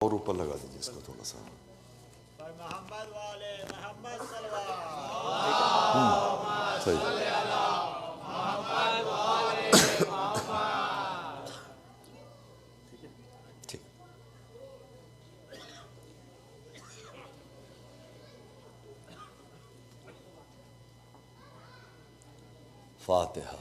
और ऊपर लगा दीजिए इसको थोड़ा सा। मोहम्मद वाले मोहम्मद सल्लल्लाहु सही। ठीक। फातिहा।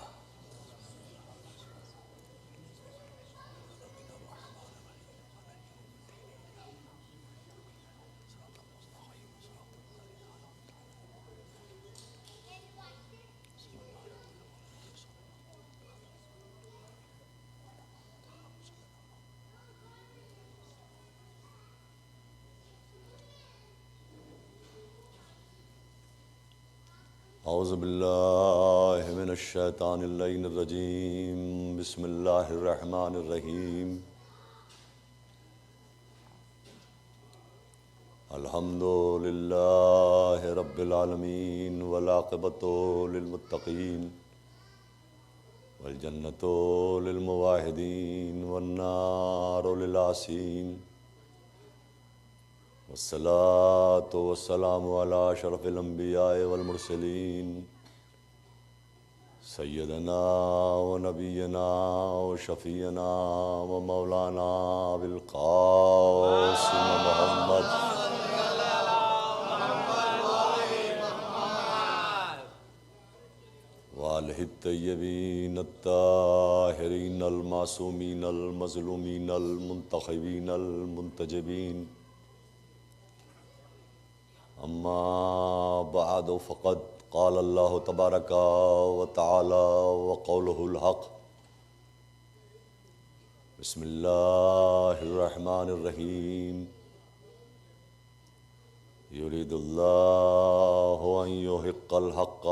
औज़ु बिल्लाहि मिनश शैतानिर रजीम। बिस्मिल्लाहिर रहमानिर रहीम। अल्हम्दुलिल्लाहि रब्बिल आलमीन वल आक़िबतु लिल मुत्तक़ीन वल जन्नतु लिल मुवाहिदीन वन नारु लिल आसीन। वस्सलातु वस्सलामु अला अशरफिल अंबियाए वल मुरसलीन सय्यदना व नबियना व शफीना व मौलाना अबिल क़ासिम मुहम्मद वालिहि तय्यबीन अत्ताहिरीन अल मासूमीन अल मज़लूमीन अल मुंतखबीन अल मुंतजबीन। अम्मा बअद फ़क़द क़ाल अल्लाहु तबारक व तआला व क़ौलुहुल हक़। बिस्मिल्लाहिर रहमानिर रहीम। युरीदुल्लाहु अन युहिक़्क़ल हक़्क़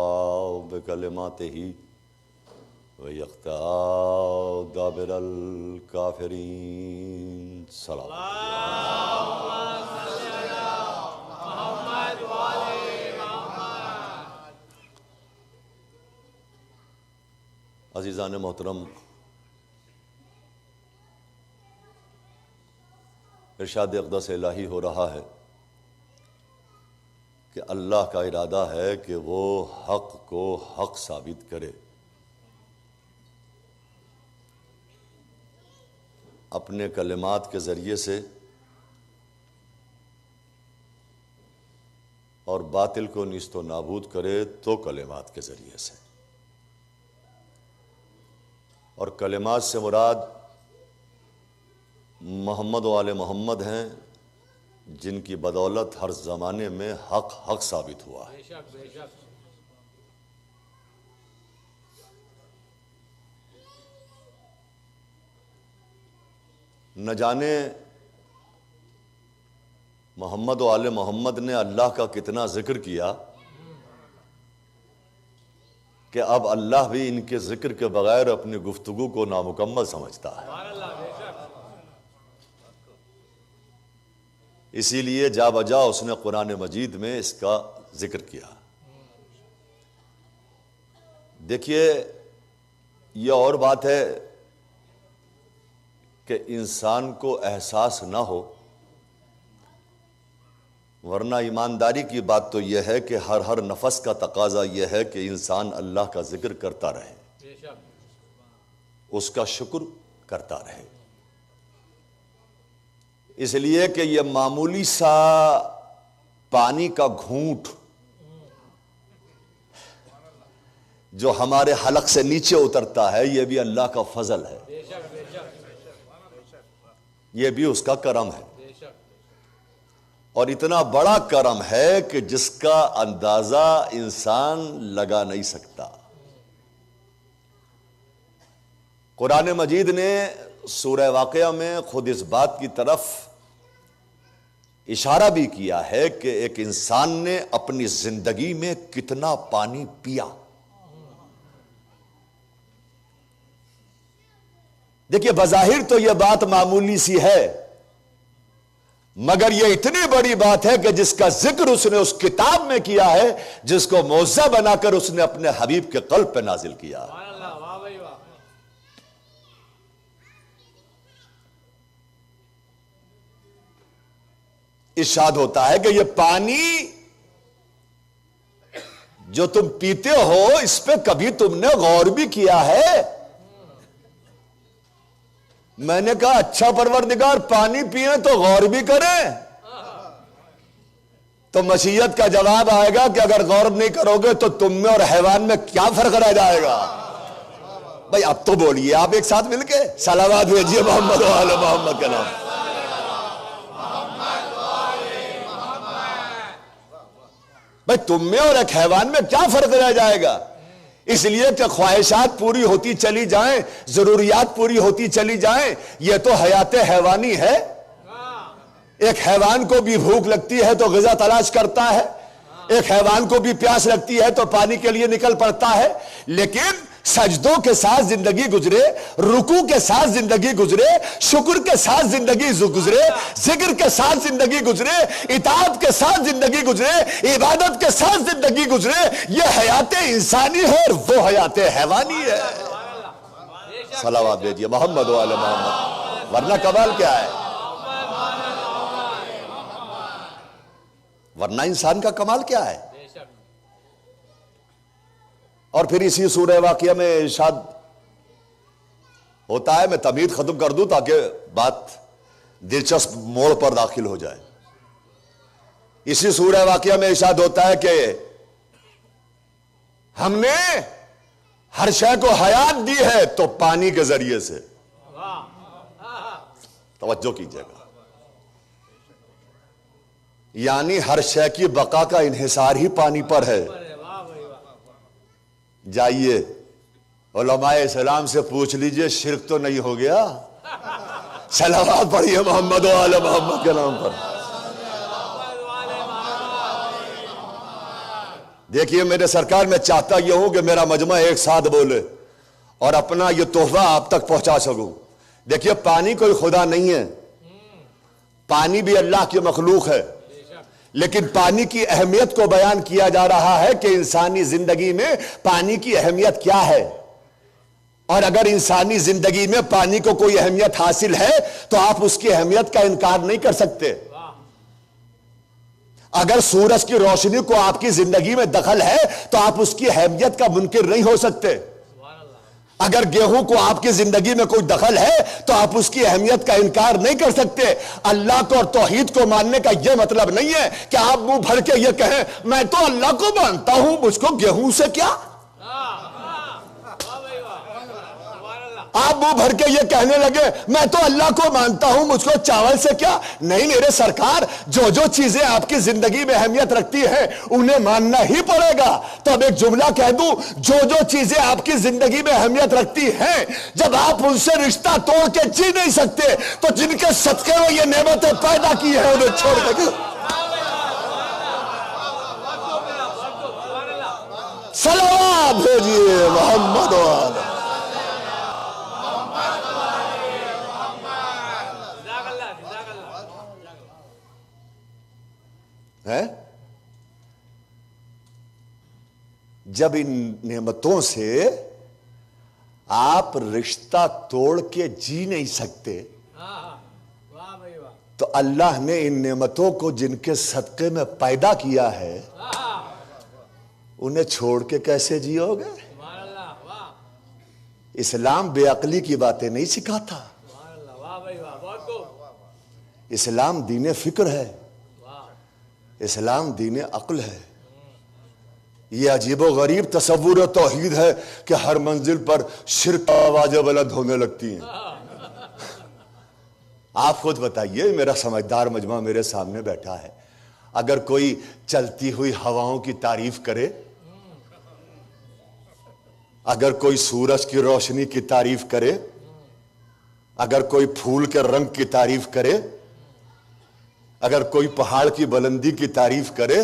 बिकलिमातिही व यक़्तअ दाबिरल काफ़िरीन। सलाम। अज़ीज़ान मोहतरम, इरशाद अक़दस इलाही हो रहा है कि अल्लाह का इरादा है कि वो हक़ को हक़ साबित करे, अपने कलिमात के ज़रिए से, और बातिल को निस्तो नाबूद करे तो कलिमात के ज़रिए से। और कलिमात से मुराद मोहम्मद वाले मोहम्मद हैं, जिनकी बदौलत हर ज़माने में हक़ हक़ साबित हुआ है। न जाने मोहम्मद वाले मोहम्मद ने अल्लाह का कितना जिक्र किया कि अब अल्लाह भी इनके जिक्र के बगैर अपनी गुफ्तगू को नामुकम्मल समझता है। इसीलिए जा बजा उसने कुरान मजीद में इसका जिक्र किया। देखिए, यह और बात है कि इंसान को एहसास ना हो, वरना ईमानदारी की बात तो यह है कि हर नफस का तकाजा यह है कि इंसान अल्लाह का जिक्र करता रहे, उसका शुक्र करता रहे। इसलिए कि यह मामूली सा पानी का घूंट जो हमारे हलक से नीचे उतरता है, यह भी अल्लाह का फजल है, यह भी उसका करम है। और इतना बड़ा करम है कि जिसका अंदाजा इंसान लगा नहीं सकता। कुरान मजीद ने सूरह वाक़िया में खुद इस बात की तरफ इशारा भी किया है कि एक इंसान ने अपनी जिंदगी में कितना पानी पिया। देखिए, बज़ाहिर तो यह बात मामूली सी है, मगर यह इतनी बड़ी बात है कि जिसका जिक्र उसने उस किताब में किया है जिसको मौज़ा बनाकर उसने अपने हबीब के क़ल्ब पे नाजिल किया। इरशाद होता है कि ये पानी जो तुम पीते हो इस पे कभी तुमने गौर भी किया है? मैंने कहा अच्छा परवरदिगार, पानी पिए तो गौर भी करें। तो मसीहत का जवाब आएगा कि अगर गौर नहीं करोगे तो तुम में और हैवान में क्या फर्क रह जाएगा? भाई अब तो बोलिए आप एक साथ मिलके सलावत भेजिए मोहम्मद वाले मोहम्मद के नाम। भाई तुम में और एक हैवान में क्या फर्क रह जाएगा? इसलिए कि ख्वाहिशात पूरी होती चली जाएं, जरूरियात पूरी होती चली जाएं, यह तो हयात हैवानी है। एक हैवान को भी भूख लगती है तो ग़िज़ा तलाश करता है, एक हैवान को भी प्यास लगती है तो पानी के लिए निकल पड़ता है। लेकिन सजदों के साथ जिंदगी गुजरे, रुकू के साथ जिंदगी गुजरे, शुक्र के साथ जिंदगी गुजरे, जिक्र के साथ जिंदगी गुजरे, इताअत के साथ जिंदगी गुजरे, इबादत के साथ जिंदगी गुजरे, यह हयात इंसानी है और वो हयात हैवानी है। सलावत भेजिए मोहम्मद वाले मोहम्मद, वरना कमाल क्या है? वरना इंसान का कमाल क्या है? और फिर इसी सूरह वाक़िया में इरशाद होता है, मैं तमीद खत्म कर दूं ताकि बात दिलचस्प मोड़ पर दाखिल हो जाए। इसी सूरह वाक़िया में इरशाद होता है कि हमने हर शय को हयात दी है तो पानी के जरिए से। तवज्जो कीजिएगा, यानी हर शय की बका का इन्हिसार ही पानी पर है। जाइए उलमाए इस्लाम से पूछ लीजिए शिर्क तो नहीं हो गया? सलावत पढ़िए मोहम्मद वाले मोहम्मद के नाम पर। देखिए मेरे सरकार, मैं चाहता यह हूं कि मेरा मजमा एक साथ बोले और अपना यह तोहफा आप तक पहुंचा सकूं। देखिए पानी कोई खुदा नहीं है, पानी भी अल्लाह की मखलूक है, लेकिन पानी की अहमियत को बयान किया जा रहा है कि इंसानी जिंदगी में पानी की अहमियत क्या है। और अगर इंसानी जिंदगी में पानी को कोई अहमियत हासिल है तो आप उसकी अहमियत का इनकार नहीं कर सकते। अगर सूरज की रोशनी को आपकी जिंदगी में दखल है तो आप उसकी अहमियत का मुनकिर नहीं हो सकते। अगर गेहूं को आपकी जिंदगी में कोई दखल है तो आप उसकी अहमियत का इनकार नहीं कर सकते। अल्लाह को और तौहीद को मानने का यह मतलब नहीं है कि आप मुंह भर के यह कहें मैं तो अल्लाह को मानता हूं, मुझको गेहूं से क्या। आप मुंह भर के ये कहने लगे मैं तो अल्लाह को मानता हूं, मुझको चावल से क्या। नहीं मेरे सरकार, जो जो चीजें आपकी जिंदगी में अहमियत रखती हैं उन्हें मानना ही पड़ेगा। तो अब एक जुमला कह दूं, जो जो चीजें आपकी जिंदगी में अहमियत रखती हैं, जब आप उनसे रिश्ता तोड़ के जी नहीं सकते तो जिनके सदके में ये नेमतें पैदा की है उन्हें छोड़ के सलावत भेजिए मोहम्मद वाले। है जब इन नेमतों से आप रिश्ता तोड़ के जी नहीं सकते तो अल्लाह ने इन नेमतों को जिनके सदके में पैदा किया है उन्हें छोड़ के कैसे जियोगे? इस्लाम बेअक्ली की बातें नहीं सिखाता। इस्लाम दीने फिक्र है, इस्लाम दीने अक्ल है। यह अजीबो गरीब तसव्वुर तौहीद है कि हर मंजिल पर शिर्क आवाजें बुलंद होने लगती हैं। आप खुद बताइए, मेरा समझदार मजमा मेरे सामने बैठा है, अगर कोई चलती हुई हवाओं की तारीफ करे, अगर कोई सूरज की रोशनी की तारीफ करे, अगर कोई फूल के रंग की तारीफ करे, अगर कोई पहाड़ की बुलंदी की तारीफ करे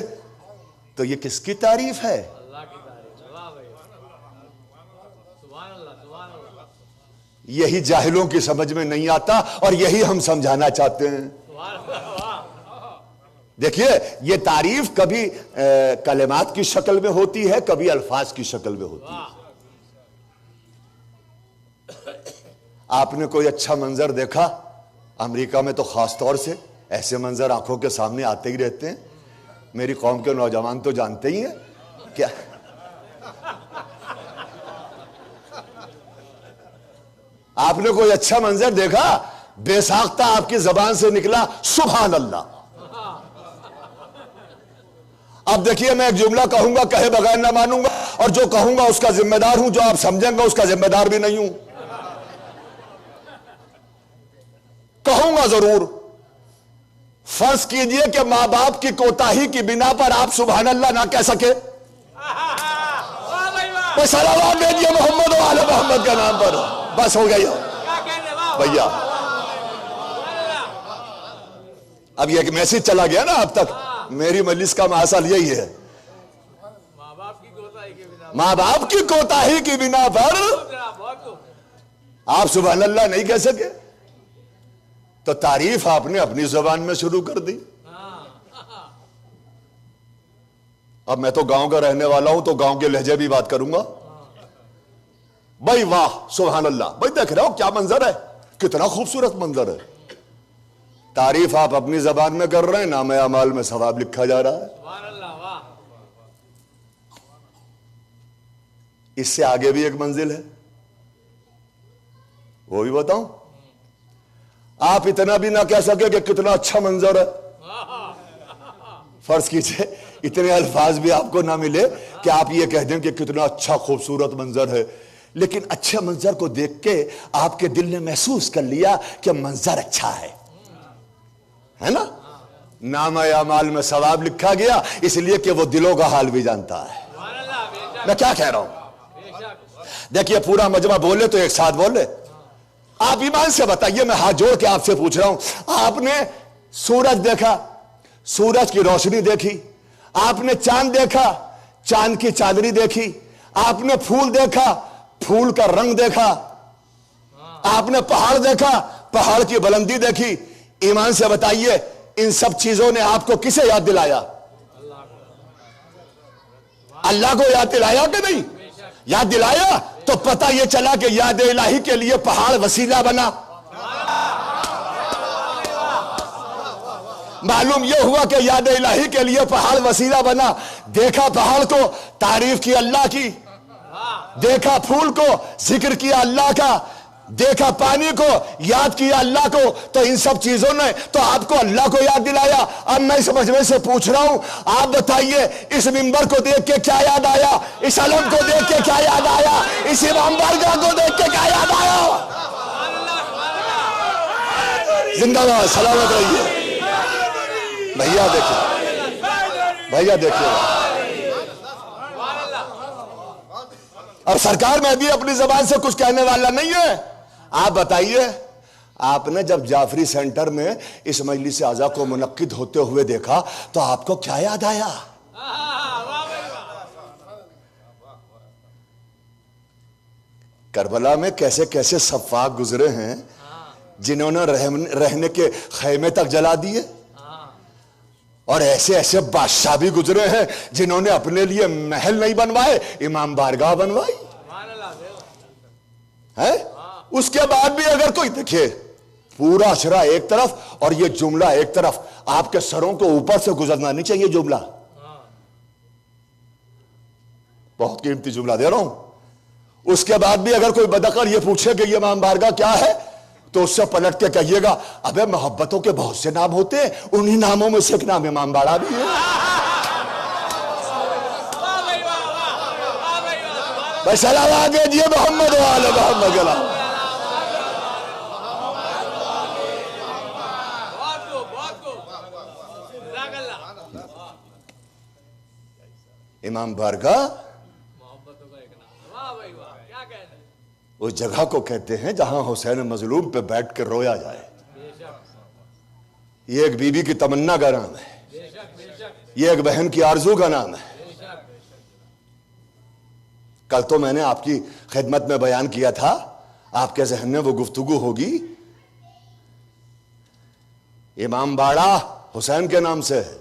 तो ये किसकी तारीफ है? अल्लाह की तारीफ। यही जाहिलों की समझ में नहीं आता और यही हम समझाना चाहते हैं। देखिए ये तारीफ कभी कलिमात की शक्ल में होती है, कभी अल्फाज की शक्ल में होती है। आपने कोई अच्छा मंजर देखा, अमेरिका में तो खास तौर से ऐसे मंजर आंखों के सामने आते ही रहते हैं। मेरी कौम के नौजवान तो जानते ही हैं क्या। आपने कोई अच्छा मंजर देखा, बेसाख्ता आपकी जबान से निकला सुभान अल्लाह। अब देखिए, मैं एक जुमला कहूंगा, कहे बगैर ना मानूंगा, और जो कहूंगा उसका जिम्मेदार हूं, जो आप समझेंगे उसका जिम्मेदार भी नहीं हूं। कहूंगा जरूर। फर्ज कीजिए कि मां बाप की कोताही की बिना पर आप सुभान अल्लाह ना कह सके, तो सलावत भेजिए मोहम्मद और आले मोहम्मद के नाम पर। बस हो गई भैया। अब ये मैसेज चला गया ना अब तक। मेरी मजलिस का मसाल यही है, मां बाप की कोताही की बिना पर आप सुभान अल्लाह नहीं कह सके, तो तारीफ आपने अपनी जुबान में शुरू कर दी। अब मैं तो गांव का रहने वाला हूं, तो गांव के लहजे भी बात करूंगा। भाई वाह सुभान अल्लाह, भाई देख रहे हो क्या मंजर है, कितना खूबसूरत मंजर है। तारीफ आप अपनी जबान में कर रहे हैं, नामे अमाल में सवाब लिखा जा रहा है। इससे आगे भी एक मंजिल है, वो भी बताऊं। आप इतना भी ना कह सके कि कितना अच्छा मंजर है। फर्ज कीजिए इतने अल्फाज भी आपको ना मिले कि आप ये कह दें कि कितना अच्छा खूबसूरत मंजर है, लेकिन अच्छे मंजर को देख के आपके दिल ने महसूस कर लिया कि मंजर अच्छा है ना। नामे अमाल में सवाब लिखा गया, इसलिए कि वो दिलों का हाल भी जानता है। मैं क्या कह रहा हूं, देखिए पूरा मजमा बोले तो एक साथ बोले। आप ईमान से बताइए, मैं हाथ जोड़ के आपसे पूछ रहा हूं, आपने सूरज देखा, सूरज की रोशनी देखी, आपने चांद देखा, चांद की चांदनी देखी, आपने फूल देखा, फूल का रंग देखा, आपने पहाड़ देखा, पहाड़ की बुलंदी देखी। ईमान से बताइए, इन सब चीजों ने आपको किसे याद दिलाया? अल्लाह को याद दिलाया कि नहीं? याद दिलाया तो पता यह चला कि याद इलाही के लिए पहाड़ वसीला बना। मालूम यह हुआ कि याद इलाही के लिए पहाड़ वसीला बना। देखा पहाड़ को, तारीफ की अल्लाह की, देखा फूल को, जिक्र किया अल्लाह का, देखा पानी को, याद किया अल्लाह को। तो इन सब चीजों ने तो आपको अल्लाह को याद दिलाया। अब मैं इस मजमे से पूछ रहा हूं, आप बताइए, इस मिंबर को देख के क्या याद आया? इस अलम को देख के क्या याद आया? इस इमाम बारगाह को देख के क्या याद आया? जिंदाबाद, सलामत रहिए। भैया देखिए, भैया देखिए। अब सरकार में भी अपनी जबान से कुछ कहने वाला नहीं है। आप बताइए, आपने जब जाफरी सेंटर में इस मजलिस आज़ा को मुनक्किद होते हुए देखा तो आपको क्या याद आया? करबला में कैसे कैसे सफ़ाक गुजरे हैं, जिन्होंने रहने के खैमे तक जला दिए, और ऐसे ऐसे बादशाह भी गुजरे हैं जिन्होंने अपने लिए महल नहीं बनवाए, इमाम बारगाह बनवाई है। उसके बाद भी अगर कोई देखिए, पूरा अशरा एक तरफ और ये जुमला एक तरफ, आपके सरों को ऊपर से गुजरना नहीं चाहिए जुमला। बहुत कीमती जुमला दे रहा हूं। उसके बाद भी अगर कोई बदअक्ल ये पूछे कि ये इमाम बारगाह क्या है, तो उससे पलट के कहिएगा, अबे मोहब्बतों के बहुत से नाम होते हैं, उन्हीं नामों में से एक नाम इमाम बाड़ा भी है। भाई सलावत भेजिए मोहम्मद व आले मोहम्मद। इमाम बारगाह उस जगह को कहते हैं जहां हुसैन मजलूम पे बैठ कर रोया जाए। ये एक बीबी की तमन्ना का नाम है, ये एक बहन की आरजू का नाम है। कल तो मैंने आपकी खिदमत में बयान किया था, आपके जहन में वो गुफ्तगू होगी। इमाम बाड़ा हुसैन के नाम से है,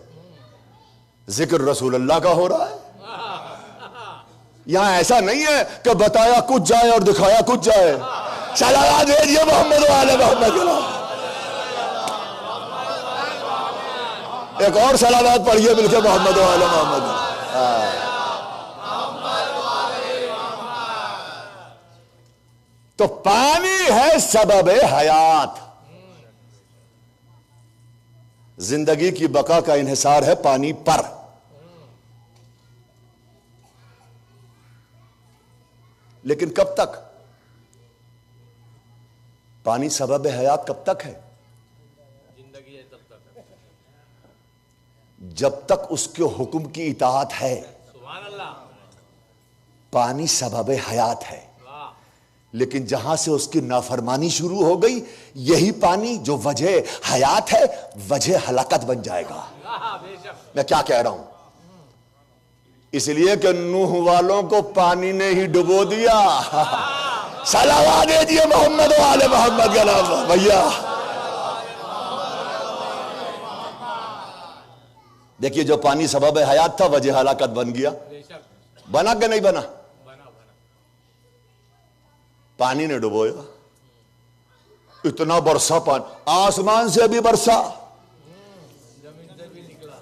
जिक्र रसूलुल्लाह का हो रहा है। यहां ऐसा नहीं है कि बताया कुछ जाए और दिखाया कुछ जाए। सलावत भेजिए मोहम्मद वाले मोहम्मद। एक और सलावत पढ़िए मिलकर मोहम्मद वाले मोहम्मद। तो पानी है सबब हयात, जिंदगी की बका का इन्हिसार है पानी पर। लेकिन कब तक? पानी सबब हयात कब तक है? जिंदगी है तब तक, जब तक उसके हुक्म की इताअत है। सुभान अल्लाह। पानी सबब हयात है, वाह। लेकिन जहां से उसकी नाफरमानी शुरू हो गई, यही पानी जो वजह हयात है वजह हलाकत बन जाएगा। बेशक। मैं क्या कह रहा हूं? इसलिए कि नूह वालों को पानी ने ही डुबो दिया। सलावत दीजिए मोहम्मद वाले मोहम्मद का नाम भैया। देखिए, जो पानी सबब हयात था वजह हलाकत बन गया। बेशक। बना कि नहीं बना? बना बना। पानी ने डुबोया। इतना बरसा पानी, आसमान से भी बरसा, जमीन से भी निकला,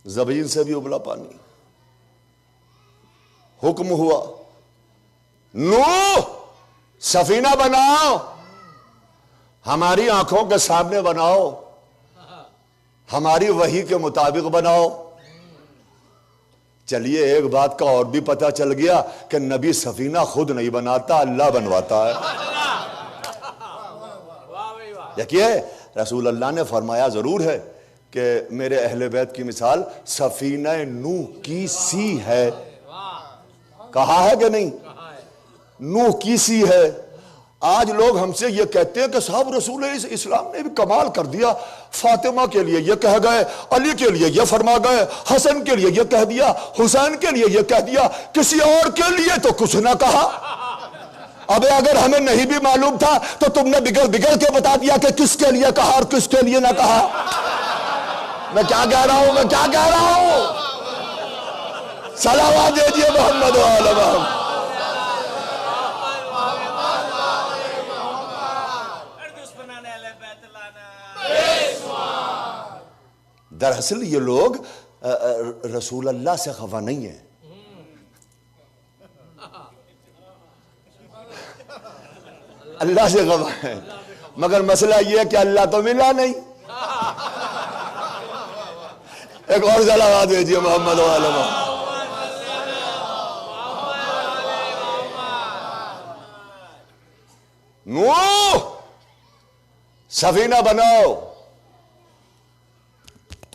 जमीन से भी उबला पानी। हुक्म हुआ, नूह सफीना बनाओ, हमारी आंखों के सामने बनाओ, हमारी वही के मुताबिक बनाओ। चलिए, एक बात का और भी पता चल गया कि नबी सफीना खुद नहीं बनाता, अल्लाह बनवाता है। देखिए, रसूल अल्लाह ने फरमाया जरूर है कि मेरे अहले बैत की मिसाल सफीना नूह की सी है। कहा है कि नहीं? नूह की सी है। आज लोग हमसे ये कहते हैं कि साहब रसूल इस्लाम ने भी कमाल कर दिया, फातिमा के लिए ये कह गए, अली के लिए ये फरमा गए, हसन के लिए ये कह दिया, हुसैन के लिए ये कह दिया, किसी और के लिए तो कुछ ना कहा। अबे अगर हमें नहीं भी मालूम था तो तुमने बिगड़ बिगड़ के बता दिया कि किसके लिए कहा और किसके लिए ना कहा। मैं क्या कह रहा हूं? मैं क्या कह रहा हूं? सलावत दीजिए मोहम्मद वाले मोहम्मद। दरअसल ये लोग रसूल अल्लाह से खफा नहीं है, अल्लाह से खफा है। मगर मसला ये है कि अल्लाह तो मिला नहीं। एक और सलावत भेजिए मोहम्मद वाले मोहम्मद। नूह सफीना बनाओ,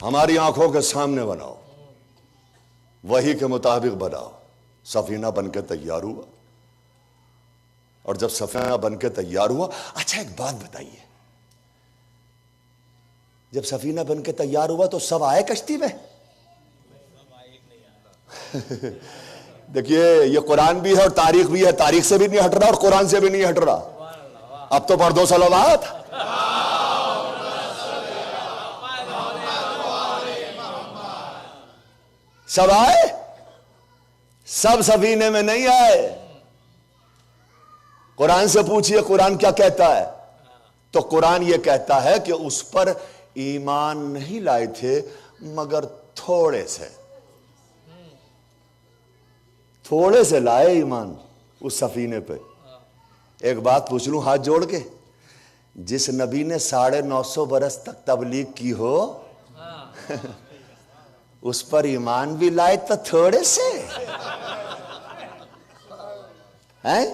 हमारी आंखों के सामने बनाओ, वही के मुताबिक बनाओ। सफीना बनके तैयार हुआ, और जब सफीना बनके तैयार हुआ, अच्छा एक बात बताइए, जब सफीना बनके तैयार हुआ तो सब आए कश्ती में? देखिए, ये कुरान भी है और तारीख भी है, तारीख से भी नहीं हट रहा और कुरान से भी नहीं हट रहा। अब तो पढ़ दो सलावत। सब आए? सब सफीने में नहीं आए। कुरान से पूछिए कुरान क्या कहता है, तो कुरान ये कहता है कि उस पर ईमान नहीं लाए थे मगर थोड़े से लाए ईमान उस सफीने पे। एक बात पूछ लूं हाथ जोड़ के, जिस नबी ने 950 बरस तक तबलीग की हो उस पर ईमान भी लाए तो थोड़े से हैं?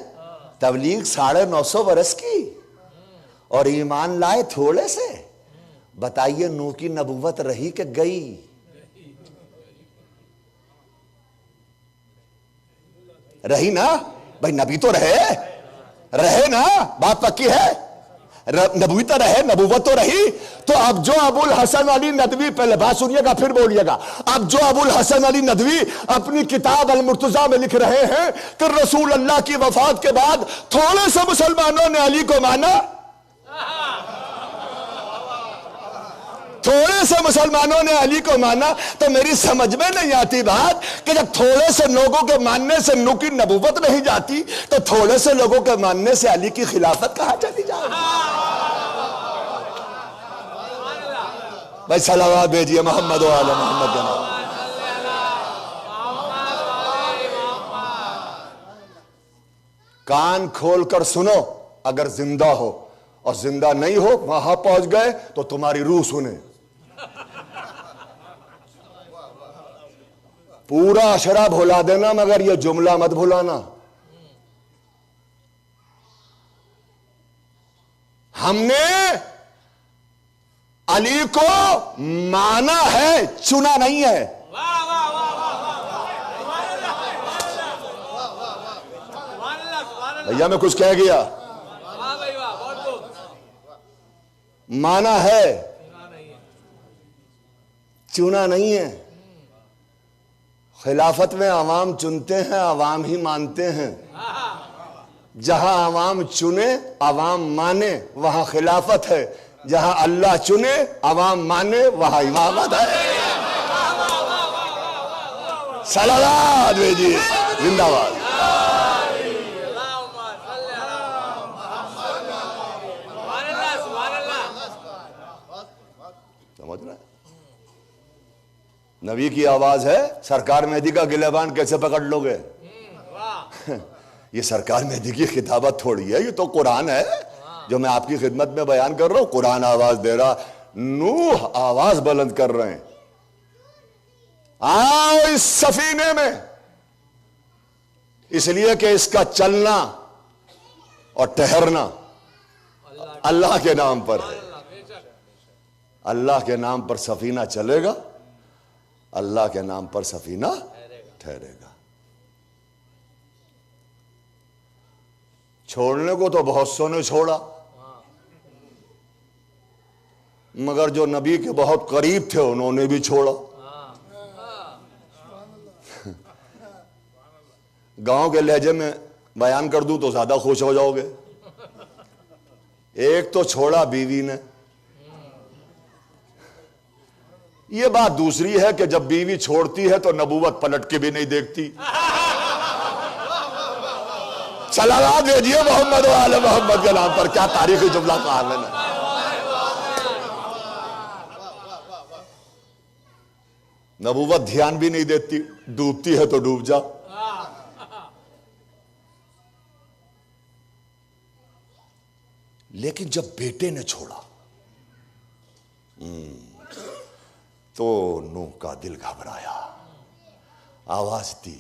तबलीग 950 बरस की और ईमान लाए थोड़े से। बताइए, नूह की नबूवत रही कि गई? रही ना भाई, नबी तो रहे ना, बात पक्की है। नबी तो रहे, नबूवत तो रही। तो अब जो अबुल हसन अली नदवी, पहले बात सुनिएगा फिर बोलिएगा, अब जो अबुल हसन अली नदवी अपनी किताब अल मुर्तजा में लिख रहे हैं कि रसूल अल्लाह की वफात के बाद थोड़े से मुसलमानों ने अली को माना, थोड़े से मुसलमानों ने अली को माना, तो मेरी समझ में नहीं आती बात कि जब थोड़े से लोगों के मानने से नूह की नबूवत नहीं जाती तो थोड़े से लोगों के मानने से अली की खिलाफत कहां चली जाएगी? भाई सलावत भेजिए मोहम्मद व आले मोहम्मद के नाम। कान खोल कर सुनो, अगर जिंदा हो, और जिंदा नहीं हो, वहां पहुंच गए तो तुम्हारी रूह सुने। पूरा अशरा भुला देना मगर यह जुमला मत भुलाना। हमने अली को माना है, चुना नहीं है। भैया मैं कुछ कह गया? माना है, चुना नहीं है। खिलाफत में अवाम चुनते हैं, अवाम ही मानते हैं। जहां अवाम चुने, अवाम माने, वहां खिलाफत है। जहां अल्लाह चुने, अवाम माने, वहां इमामत है। सलावत भेजिए, जिंदाबाद। समझ रहे? नबी की आवाज है, सरकार मेहदी का गिलेबान कैसे पकड़ लोगे? ये सरकार मेहदी की खिताबत थोड़ी है, ये तो कुरान है जो मैं आपकी खिदमत में बयान कर रहा हूं। कुरान आवाज दे रहा, नूह आवाज बुलंद कर रहे हैं, आओ इस सफीने में। इसलिए कि इसका चलना और ठहरना अल्लाह के नाम पर है। अल्लाह के नाम पर सफीना चलेगा, अल्लाह के नाम पर सफीना ठहरेगा। छोड़ने को तो बहुत सौ ने छोड़ा, मगर जो नबी के बहुत करीब थे उन्होंने भी छोड़ा। गांव के लहजे में बयान कर दूं तो ज्यादा खुश हो जाओगे। एक तो छोड़ा बीवी ने। ये बात दूसरी है कि जब बीवी छोड़ती है तो नबूवत पलट के भी नहीं देखती। सलावत भेजिए मोहम्मद व आले मोहम्मद के नाम पर। क्या तारीखी जुमला कहा मैंने। नबूवत ध्यान भी नहीं देती, डूबती है तो डूब जा। लेकिन जब बेटे ने छोड़ा तो नूह का दिल घबराया, आवाज दी,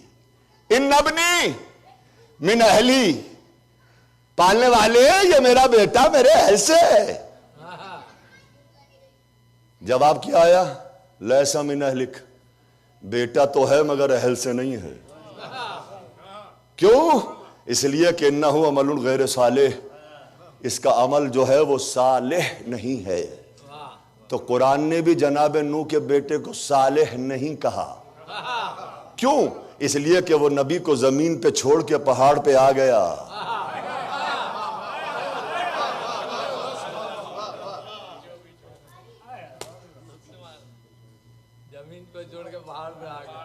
इन नबनी मिन अहली, पालने वाले ये मेरा बेटा मेरे अहल से है। जवाब क्या आया? लैसा मिन अहलिक, बेटा तो है मगर अहल से नहीं है। क्यों? इसलिए कि इन्नहु अमलुन गैर सालेह, इसका अमल जो है वो सालेह नहीं है। तो कुरान ने भी जनाब नूह के बेटे को सालेह नहीं कहा। क्यों? इसलिए कि वो नबी को जमीन पे छोड़ के पहाड़ पे आ गया। जमीन पे जोड़ के पहाड़ पे आ गया।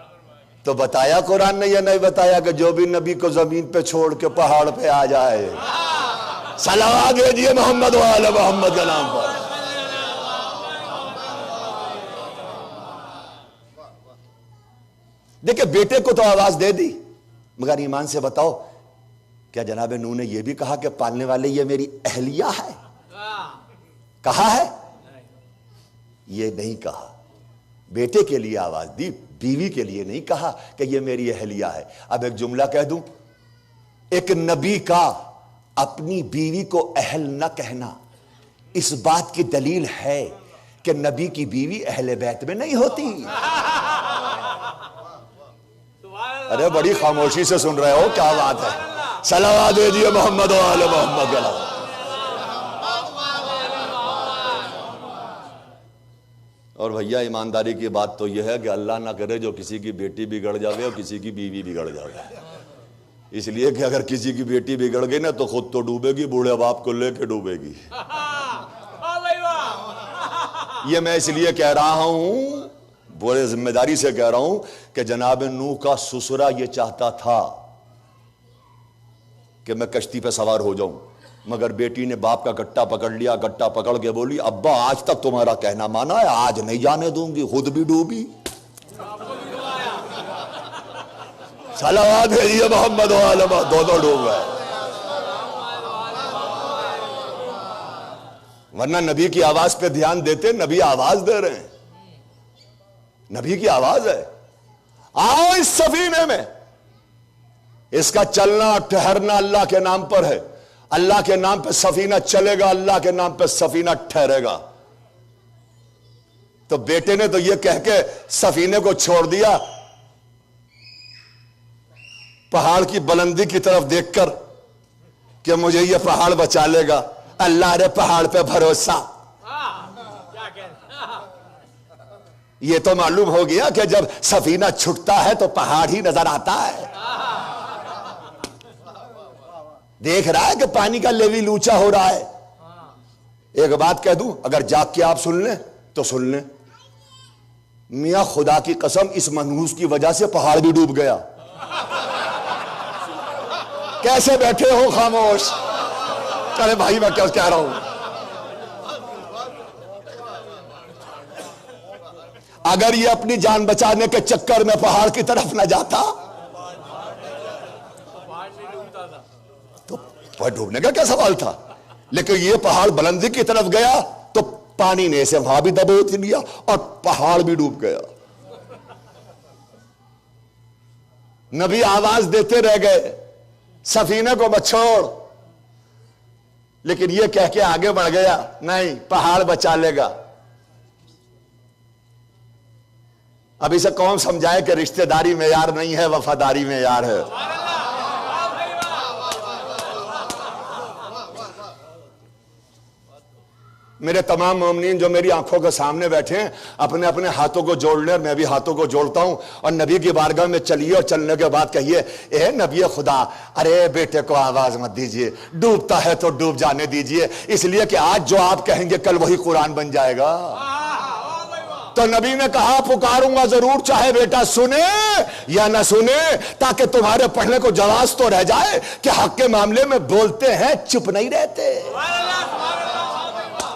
तो बताया कुरान ने या नहीं बताया कि जो भी नबी को जमीन पे छोड़ के पहाड़ पे आ जाए, सलावत भेजिए मोहम्मद व आले मोहम्मद के नाम पर। देखिए, बेटे को तो आवाज दे दी, मगर ईमान से बताओ, क्या जनाब नूह ने यह भी कहा कि पालने वाले ये मेरी अहलिया है? कहा है? ये नहीं कहा। बेटे के लिए आवाज दी, बीवी के लिए नहीं कहा कि ये मेरी अहलिया है। अब एक जुमला कह दूं, एक नबी का अपनी बीवी को अहल न कहना इस बात की दलील है कि नबी की बीवी अहले बैत में नहीं होती। अरे बड़ी खामोशी से सुन रहे हो, क्या बात है। सलावत भेजिए मोहम्मद व आले मोहम्मद के नाम। और भैया ईमानदारी की बात तो यह है कि अल्लाह ना करे जो किसी की बेटी बिगड़ जावे और किसी की बीवी बिगड़ जावे। इसलिए कि अगर किसी की बेटी बिगड़ गई ना तो खुद तो डूबेगी, बूढ़े बाप को लेके डूबेगी। ये मैं इसलिए कह रहा हूं, बड़े जिम्मेदारी से कह रहा हूं कि जनाब नूह का ससुरा ये चाहता था कि मैं कश्ती पे सवार हो जाऊं, मगर बेटी ने बाप का गट्टा पकड़ लिया, गट्टा पकड़ के बोली, अब्बा आज तक तुम्हारा कहना माना है, आज नहीं जाने दूंगी, खुद भी डूबी। सलावत भेजिए मोहम्मद वाले, दोनों डूब गए। वरना नबी की आवाज पे ध्यान देते, नबी आवाज दे रहे हैं, नबी की आवाज है। आओ इस सफीने में, इसका चलना ठहरना अल्लाह के नाम पर है। अल्लाह के नाम पे सफीना चलेगा, अल्लाह के नाम पे सफीना ठहरेगा। तो बेटे ने तो यह कह के सफीने को छोड़ दिया, पहाड़ की बुलंदी की तरफ देखकर कि मुझे यह पहाड़ बचा लेगा। अल्लाह ने पहाड़ पे भरोसा। यह तो मालूम हो गया कि जब सफीना छूटता है तो पहाड़ ही नजर आता है। देख रहा है कि पानी का लेवल ऊंचा हो रहा है। एक बात कह दूं, अगर जाग के आप सुन लें तो सुन लें, मियां खुदा की कसम, इस मनहूस की वजह से पहाड़ भी डूब गया। कैसे बैठे हो खामोश? अरे भाई मैं क्या कह रहा हूं, अगर ये अपनी जान बचाने के चक्कर में पहाड़ की तरफ न जाता तो डूबने का क्या सवाल था। लेकिन ये पहाड़ बुलंदी की तरफ गया तो पानी ने इसे वहां भी दबोच लिया और पहाड़ भी डूब गया। नबी आवाज देते रह गए, सफीने को मत छोड़, लेकिन यह कह के आगे बढ़ गया, नहीं पहाड़ बचा लेगा। अब इसे कौन समझाए कि रिश्तेदारी में यार नहीं है, वफादारी में यार है। मेरे तमाम मोमिनीन जो मेरी आंखों के सामने बैठे हैं, अपने अपने हाथों को जोड़ लें, मैं भी हाथों को जोड़ता हूं और नबी की बारगाह में चलिए और चलने के बाद कहिए, ए नबी खुदा, अरे बेटे को आवाज मत दीजिए, डूबता है तो डूब जाने दीजिए, इसलिए कि आज जो आप कहेंगे कल वही कुरान बन जाएगा। तो नबी ने कहा, पुकारूंगा जरूर, चाहे बेटा सुने या ना सुने, ताकि तुम्हारे पढ़ने को जवाब तो रह जाए कि हक के मामले में बोलते हैं, चुप नहीं रहते।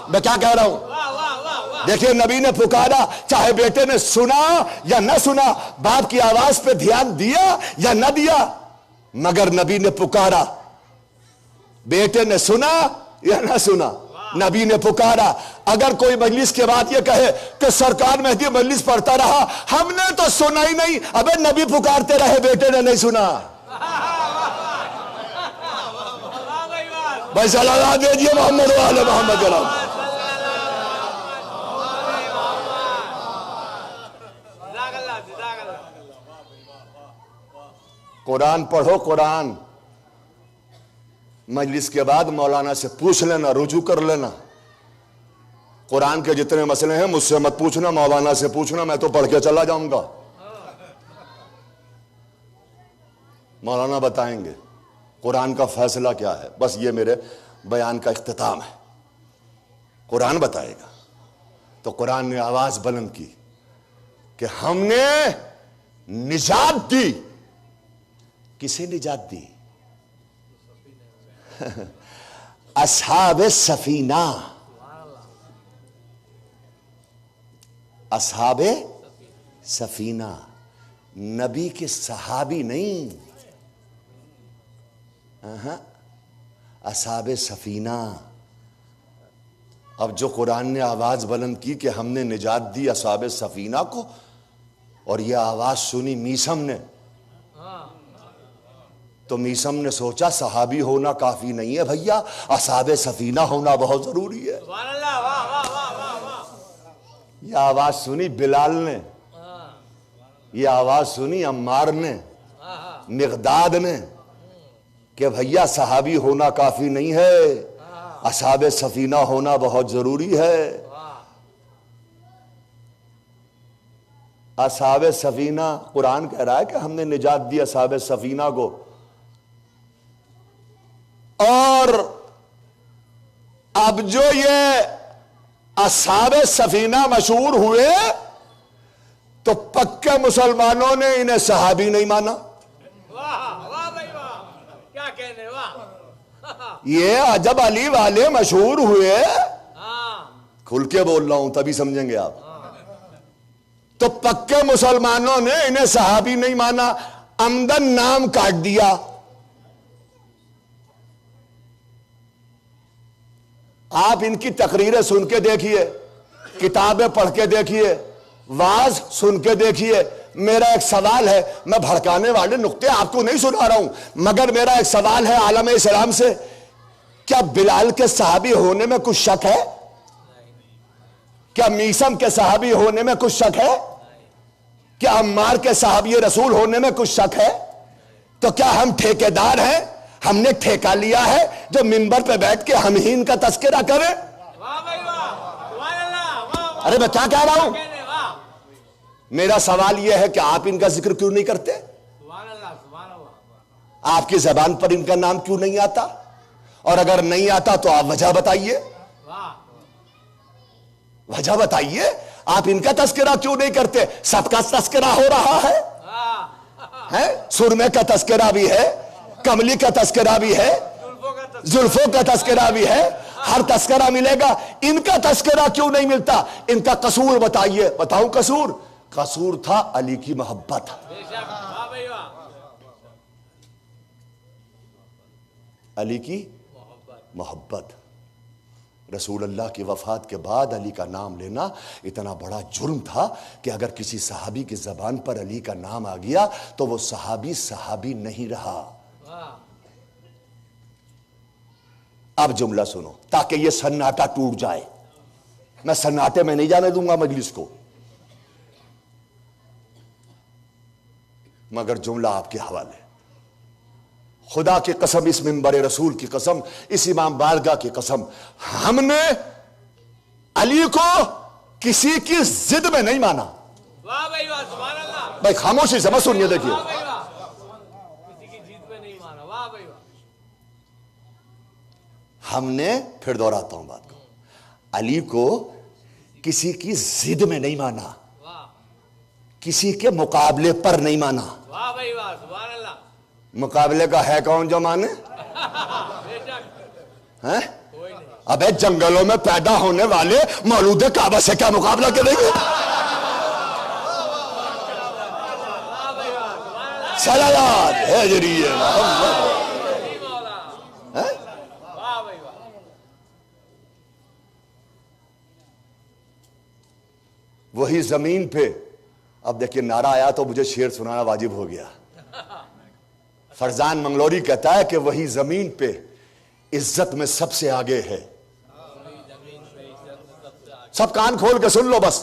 मैं क्या कह रहा हूं? देखिए, नबी ने पुकारा, चाहे बेटे ने सुना या न सुना, बाप की आवाज पे ध्यान दिया या न दिया, मगर नबी ने पुकारा। बेटे ने सुना या न सुना, नबी ने पुकारा। अगर कोई मजलिस के बाद ये कहे कि सरकार मेहदी मजलिस पढ़ता रहा, हमने तो सुना ही नहीं, अबे नबी पुकारते रहे, बेटे ने नहीं सुना। भाई सलावत भेजिए मोहम्मद वाले मोहम्मद जनाब। कुरान पढ़ो, कुरान मजलिस के बाद मौलाना से पूछ लेना, रुजू कर लेना। कुरान के जितने मसले हैं मुझसे मत पूछना, मौलाना से पूछना, मैं तो पढ़ के चला जाऊंगा। मौलाना बताएंगे कुरान का फैसला क्या है। बस ये मेरे बयान का इख्तिताम है, कुरान बताएगा। तो कुरान ने आवाज बुलंद की कि हमने निजात दी। किसे निजात दी? असहाबे सफीना, असहाबे सफीना, नबी के सहाबी नहीं, असहाबे सफीना। अब जो कुरान ने आवाज बुलंद की कि हमने निजात दी असहाबे सफीना को, और यह आवाज सुनी मीसम ने, तो मीसम ने सोचा सहाबी होना काफी नहीं है भैया, असहाबे सफीना होना बहुत जरूरी है। यह आवाज सुनी बिलाल ने, यह आवाज सुनी अम्मार ने, मिक़दाद ने, कि भैया सहाबी होना काफी नहीं है, असहाबे सफीना होना बहुत जरूरी है। असहाबे सफीना, कुरान कह रहा है कि हमने निजात दी असहाबे सफीना को। और अब जो ये असहाबे सफीना मशहूर हुए तो पक्के मुसलमानों ने इन्हें सहाबी नहीं माना। वाह वाह भाई वाह, क्या कहने, वाह। ये अजब अली वाले मशहूर हुए। हाँ खुल के बोल रहा हूं तभी समझेंगे आप। तो पक्के मुसलमानों ने इन्हें सहाबी नहीं माना, अमदन नाम काट दिया। आप इनकी तकरीरें सुन के देखिए, किताबें पढ़ के देखिए, वाज सुन के देखिए। मेरा एक सवाल है, मैं भड़काने वाले नुक्ते आपको नहीं सुना रहा हूं, मगर मेरा एक सवाल है आलम इस्लाम से, क्या बिलाल के सहाबी होने में कुछ शक है? क्या मीसम के सहाबी होने में कुछ शक है? क्या अम्मार के सहाबी रसूल होने में कुछ शक है? तो क्या हम ठेकेदार हैं? हमने ठेका लिया है जो मिंबर पे बैठ के हम ही इनका तस्करा करें? वाह भाई वाह, सुभान अल्लाह, वाह वाह, अरे मैं क्या कह रहा हूं? कहने, वाह, मेरा सवाल यह है कि आप इनका जिक्र क्यों नहीं करते? सुभान अल्लाह, सुभान अल्लाह, आपकी जबान पर इनका नाम क्यों नहीं आता? और अगर नहीं आता तो आप वजह बताइए, वाह, वजह बताइए। आप इनका तस्करा क्यों नहीं करते? सबका तस्करा हो रहा है, सुरमे का तस्करा भी है, कमली का तस्करा भी है, जुल्फों का तस्करा भी है, हर तस्करा मिलेगा। इनका तस्करा क्यों नहीं मिलता? इनका कसूर बताइए। बताऊं कसूर? कसूर था अली की मोहब्बत। बेशक, वाह भाई वाह, अली की मोहब्बत। रसूल अल्लाह की वफात के बाद अली का नाम लेना इतना बड़ा जुर्म था कि अगर किसी सहाबी की जबान पर अली का नाम आ गया तो वो सहाबी सहाबी नहीं रहा। वाह, अब जुमला सुनो ताकि ये सन्नाटा टूट जाए। मैं सन्नाटे में नहीं जाने दूंगा मजलिस को, मगर जुमला आपके हवाले। खुदा की कसम, इस मिंबर रसूल की कसम, इस इमाम बारगाह की कसम, हमने अली को किसी की जिद में नहीं माना। वाह भाई वाह, सुभान अल्लाह, भाई खामोशी से मत सुनिए, देखिए वाह भाई वाह, किसी की जीत में नहीं माना, वाह भाई वाह, हमने, फिर दोहराता हूं बात को, अली को किसी की जिद में नहीं माना, वाह, किसी के मुकाबले पर नहीं माना। वाह भाई वाह, सुभान अल्लाह, मुकाबले का है कौन जो माने? बेशक, हैं? कोई नहीं, अबे जंगलों में पैदा होने वाले मौलूद काबा से क्या मुकाबला करेंगे? वाह भाई वाह, सुभान अल्लाह, सलावत है जरिए मोहम्मद। जी मौला, हैं? वाह भाई वाह, वही जमीन पे, अब देखिए नारा आया तो मुझे शेर सुनाना वाजिब हो गया। फरजान मंगलोरी कहता है कि वही जमीन पे इज्जत में सबसे आगे है। सब कान खोल के सुन लो, बस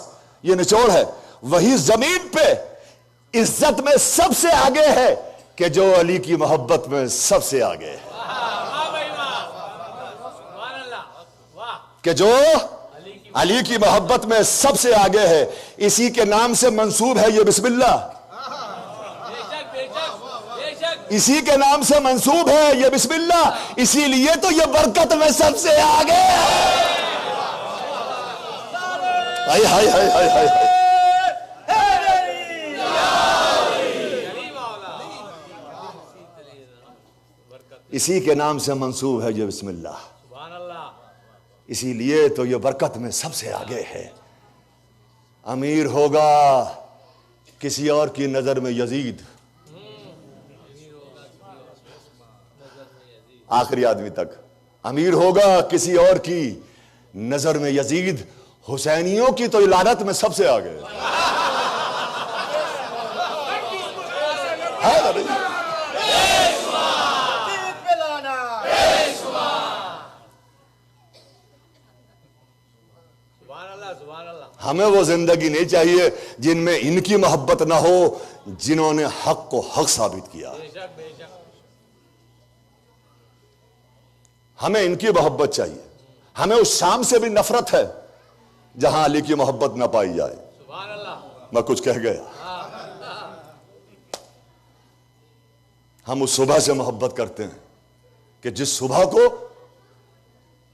ये निचोड़ है। वही जमीन पे इज्जत में सबसे आगे है कि जो अली की मोहब्बत में सबसे आगे है। वाह भाई वाह, सुभान अल्लाह, वाह, कि जो अली की मोहब्बत में सबसे आगे है। इसी के नाम से मंसूब है ये बिस्मिल्लाह, बेशक बेशक बेशक, इसी के नाम से मंसूब है ये बिस्मिल्लाह, इसीलिए तो ये बरकत में सबसे आगे है। हाय हाय हाय हाय हाय हाय। जी मौला, इसी के नाम से मंसूब है ये बिस्मिल्लाह, सुभान अल्लाह, इसीलिए तो ये बरकत में सबसे आगे है। अमीर होगा किसी और की नजर में यजीद, आखिरी आदमी तक। अमीर होगा किसी और की नजर में यजीद, हुसैनियों की तो इलादत में सबसे आगे है ना भाई? सुभान अल्लाह, सुभान अल्लाह, हमें वो जिंदगी नहीं चाहिए जिनमें इनकी मोहब्बत ना हो, जिन्होंने हक को हक साबित किया। बेशक बेशक, हमें इनकी मोहब्बत चाहिए। हमें उस शाम से भी नफरत है जहां अली की मोहब्बत ना पाई जाए। सुभान अल्लाह, मैं कुछ कह गया? हम उस सुबह से मोहब्बत करते हैं कि जिस सुबह को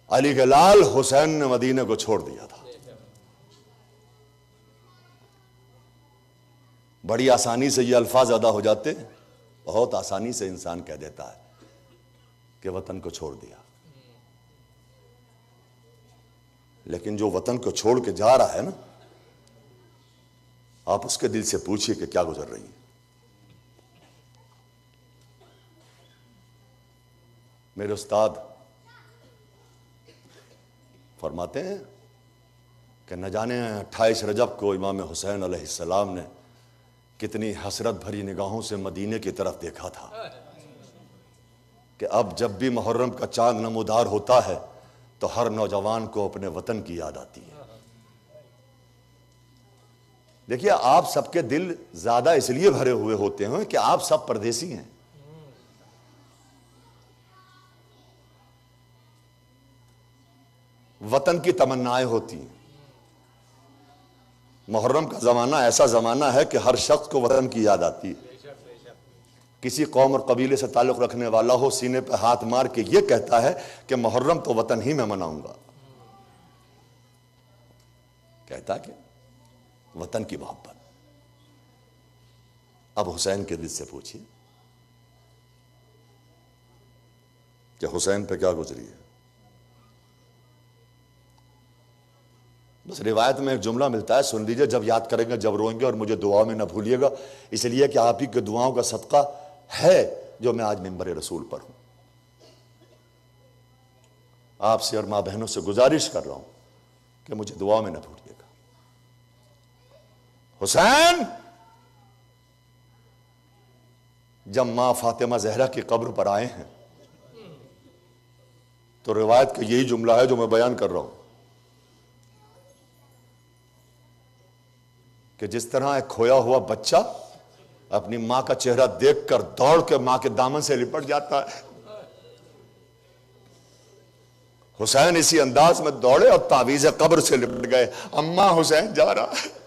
अली के लाल हुसैन ने मदीने को छोड़ दिया था। बड़ी आसानी से ये अल्फाज अदा हो जाते हैं, बहुत आसानी से इंसान कह देता है कि वतन को छोड़ दिया। लेकिन जो वतन को छोड़ के जा रहा है ना, आप उसके दिल से पूछिए कि क्या गुजर रही है। मेरे उस्ताद फरमाते हैं कि न जाने 28 रजब को इमाम हुसैन अलैहिस्सलाम ने कितनी हसरत भरी निगाहों से मदीने की तरफ देखा था कि अब जब भी मुहर्रम का चांद नमूदार होता है तो हर नौजवान को अपने वतन की याद आती है। देखिए, आप सबके दिल ज्यादा इसलिए भरे हुए होते हैं कि आप सब परदेसी हैं। वतन की तमन्नाएं होती हैं। मुहर्रम का जमाना ऐसा जमाना है कि हर शख्स को वतन की याद आती है। किसी कौम और कबीले से ताल्लुक रखने वाला हो, सीने पर हाथ मार के ये कहता है कि मुहर्रम तो वतन ही में मनाऊंगा। कहता कि वतन की मोहब्बत। अब हुसैन के दिल से पूछिए कि हुसैन पे क्या गुजरी है। बस रिवायत में एक जुमला मिलता है, सुन लीजिए, जब याद करेंगे, जब रोएंगे, और मुझे दुआ में न भूलिएगा, इसलिए कि आप ही के दुआओं का सदका है जो मैं आज मिंबर रसूल पर हूं। आपसे और मां बहनों से गुजारिश कर रहा हूं कि मुझे दुआ में न भूलिएगा। हुसैन जब मां फातिमा जहरा की कब्र पर आए हैं तो रिवायत का यही जुमला है जो मैं बयान कर रहा हूं कि जिस तरह एक खोया हुआ बच्चा अपनी मां का चेहरा देखकर दौड़ के मां के दामन से लिपट जाता है, हुसैन इसी अंदाज में दौड़े और तावीज़ कब्र से लिपट गए। अम्मा हुसैन जा रहा है।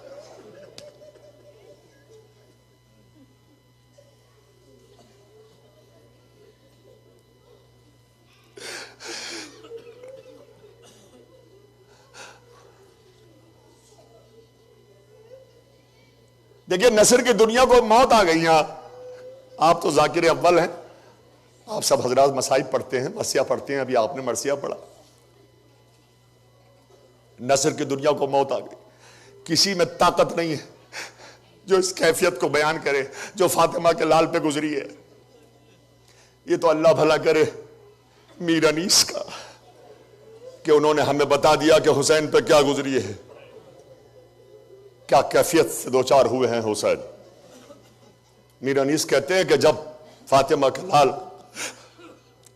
देखिए, नसर की दुनिया को मौत आ गई। यहां आप तो जाकिर अव्वल हैं, आप सब हजरात मसाइब पढ़ते हैं, मरसिया पढ़ते हैं, अभी आपने मरसिया पढ़ा। नसर की दुनिया को मौत आ गई। किसी में ताकत नहीं है जो इस कैफियत को बयान करे जो फातिमा के लाल पे गुजरी है। ये तो अल्लाह भला करे मीर अनीस का कि उन्होंने हमें बता दिया कि हुसैन पे क्या गुजरी है, क्या कैफियत से दो चार हुए हैं हुसैन। मीर अनीस कहते हैं कि जब फातिमा का लाल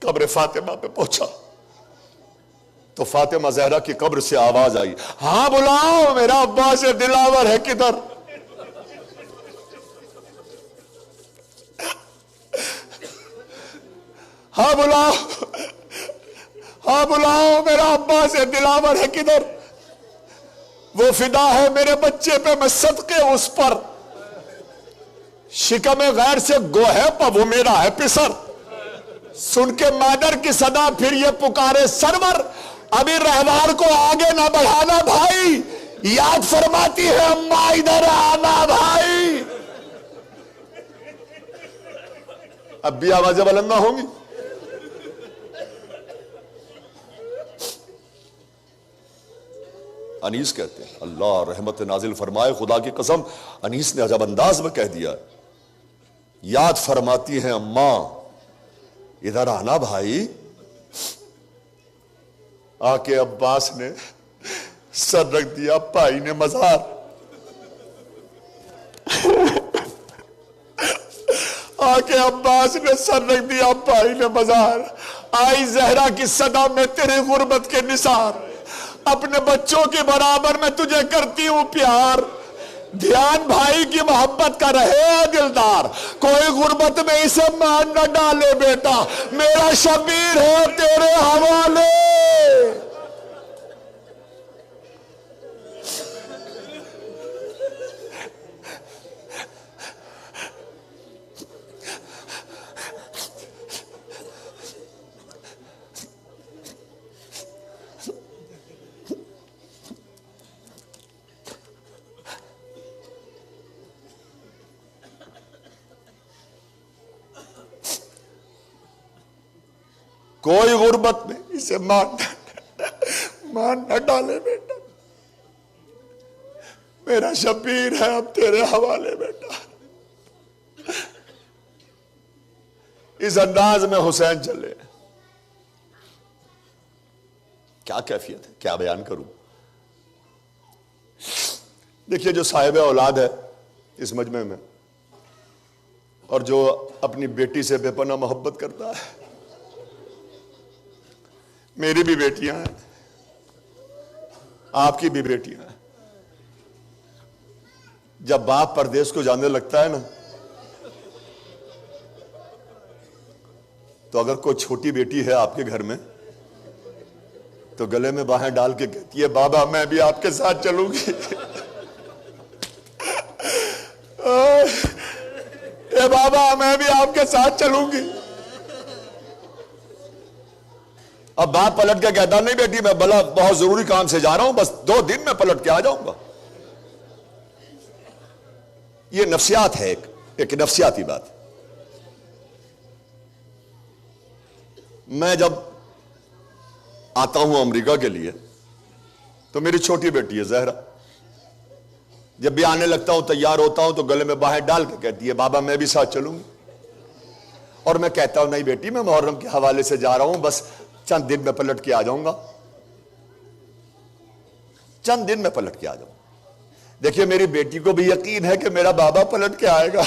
कब्र फातिमा पे पहुंचा तो फातिमा जहरा की कब्र से आवाज आई, हां बुलाओ, मेरा अब्बास दिलावर है किधर। हां बुलाओ, हां बुलाओ, मेरा अब्बास दिलावर है किधर। वो फिदा है मेरे बच्चे पे, मैं सदके उस पर। शिकम गैर से गोहे पर वो मेरा है पिसर। सुन के मादर की सदा फिर ये पुकारे सरवर, अभी रहवार को आगे ना बढ़ाना भाई, याद फरमाती है अम्मा इधर आना भाई। अब भी आवाजें बुलंद ना होंगी। अनीस कहते हैं, अल्लाह रहमत नाजिल फरमाए, खुदा की कसम, अनीस ने अजब अंदाज में कह दिया, याद फरमाती है अम्मा इधर आना भाई। आके अब्बास ने सर रख दिया, भाई ने मजार। आके अब्बास ने सर रख दिया, भाई ने मजार। आई जहरा की सदा में तेरे गुर्बत के निसार, अपने बच्चों के बराबर मैं तुझे करती हूं प्यार। ध्यान भाई की मोहब्बत का रहे दिलदार, कोई गुर्बत में इसे मान न डाले बेटा, मेरा शबीर है तेरे हवाले। कोई गुर्बत में इसे मान न डाले बेटा। मेरा शब्बीर है अब तेरे हवाले बेटा। इस अंदाज में हुसैन चले। क्या कैफियत है, क्या बयान करूं। देखिए, जो साहिब औलाद है इस मजमे में और जो अपनी बेटी से बेपनाह मोहब्बत करता है, मेरी भी बेटियां हैं, आपकी भी बेटियां हैं। जब बाप परदेश को जाने लगता है ना, तो अगर कोई छोटी बेटी है आपके घर में तो गले में बाहें डाल के कहती है, बाबा मैं भी आपके साथ चलूंगी। ए बाबा मैं भी आपके साथ चलूंगी। अब बाप पलट के कहता, नहीं बेटी मैं भला बहुत जरूरी काम से जा रहा हूं, बस 2 दिन में पलट के आ जाऊंगा। ये नफ्सियात है, एक नफ्सियाती बात। मैं जब आता हूं अमेरिका के लिए तो मेरी छोटी बेटी है जहरा, जब भी आने लगता हूं तैयार होता हूं तो गले में बाहें डाल के कहती है, बाबा मैं भी साथ चलूंगी। और मैं कहता हूं, नहीं बेटी मैं मुहर्रम के हवाले से जा रहा हूं, बस चंद दिन में पलट के आ जाऊंगा, चंद दिन में पलट के आ जाऊंगा। देखिए, मेरी बेटी को भी यकीन है कि मेरा बाबा पलट के आएगा।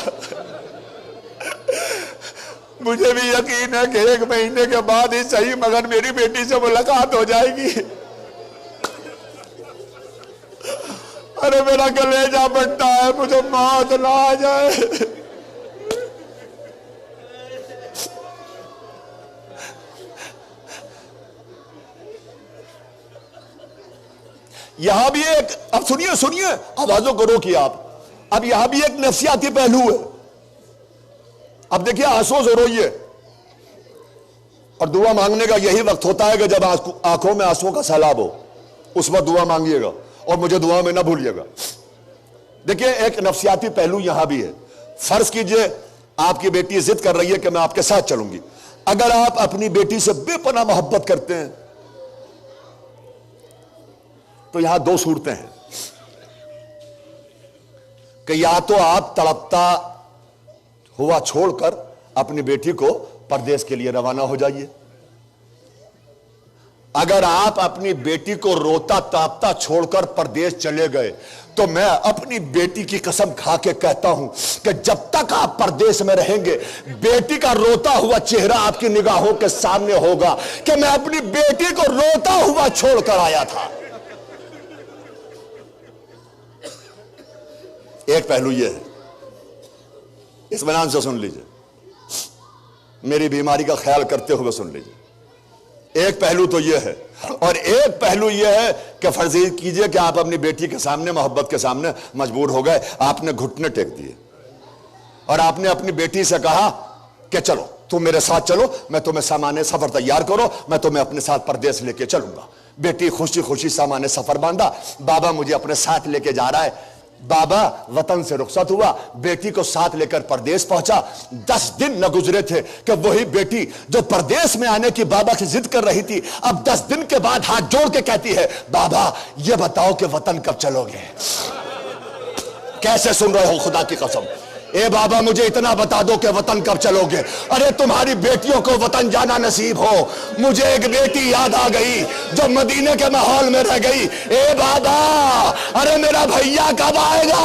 मुझे भी यकीन है कि 1 महीने के बाद ही सही मगर मेरी बेटी से मुलाकात हो जाएगी। अरे मेरा कलेजा फटता है, मुझे मौत ना आ जाए। यहां भी एक, अब सुनिए सुनिए, आवाजों को रोकिए आप। अब यहां भी एक नफ्सियाती पहलू है। अब देखिए, आंसुओं से रोइए और दुआ मांगने का यही वक्त होता है कि जब आंखों में आंसुओं का सैलाब हो, उस वक्त दुआ मांगिएगा और मुझे दुआ में ना भूलिएगा। देखिए, एक नफ्सियाती पहलू यहां भी है। फर्ज कीजिए आपकी बेटी जिद कर रही है कि मैं आपके साथ चलूंगी। अगर आप अपनी बेटी से बेपनाह मोहब्बत करते हैं तो यहां 2 सूरतें हैं कि या तो आप तड़पता हुआ छोड़कर अपनी बेटी को परदेश के लिए रवाना हो जाइए। अगर आप अपनी बेटी को रोता तापता छोड़कर परदेश चले गए तो मैं अपनी बेटी की कसम खा के कहता हूं कि जब तक आप परदेश में रहेंगे, बेटी का रोता हुआ चेहरा आपकी निगाहों के सामने होगा कि मैं अपनी बेटी को रोता हुआ छोड़कर आया था। एक पहलू यह है, इस बयान से सुन लीजिए, मेरी बीमारी का ख्याल करते हुए सुन लीजिए। एक पहलू तो यह है, और एक पहलू यह है कि फर्ज कीजिए कि आप अपनी बेटी के सामने, मोहब्बत के सामने मजबूर हो गए, आपने घुटने टेक दिए और आपने अपनी बेटी से कहा कि चलो तुम मेरे साथ चलो, मैं तुम्हें सामान्य सफर तैयार करो, मैं तुम्हें अपने साथ परदेश लेके चलूंगा। बेटी खुशी खुशी सामान्य सफर बांधा, बाबा मुझे अपने साथ लेके जा रहा है। बाबा वतन से रुखसत हुआ, बेटी को साथ लेकर परदेश पहुंचा। 10 दिन न गुजरे थे कि वही बेटी जो परदेश में आने की बाबा की जिद कर रही थी, अब 10 दिन के बाद हाथ जोड़ के कहती है, बाबा ये बताओ कि वतन कब चलोगे। कैसे सुन रहे हो खुदा की कसम? ए बाबा मुझे इतना बता दो कि वतन कब चलोगे। अरे तुम्हारी बेटियों को वतन जाना नसीब हो। मुझे एक बेटी याद आ गई जो मदीने के माहौल में रह गई। ए बाबा, अरे मेरा भैया कब आएगा?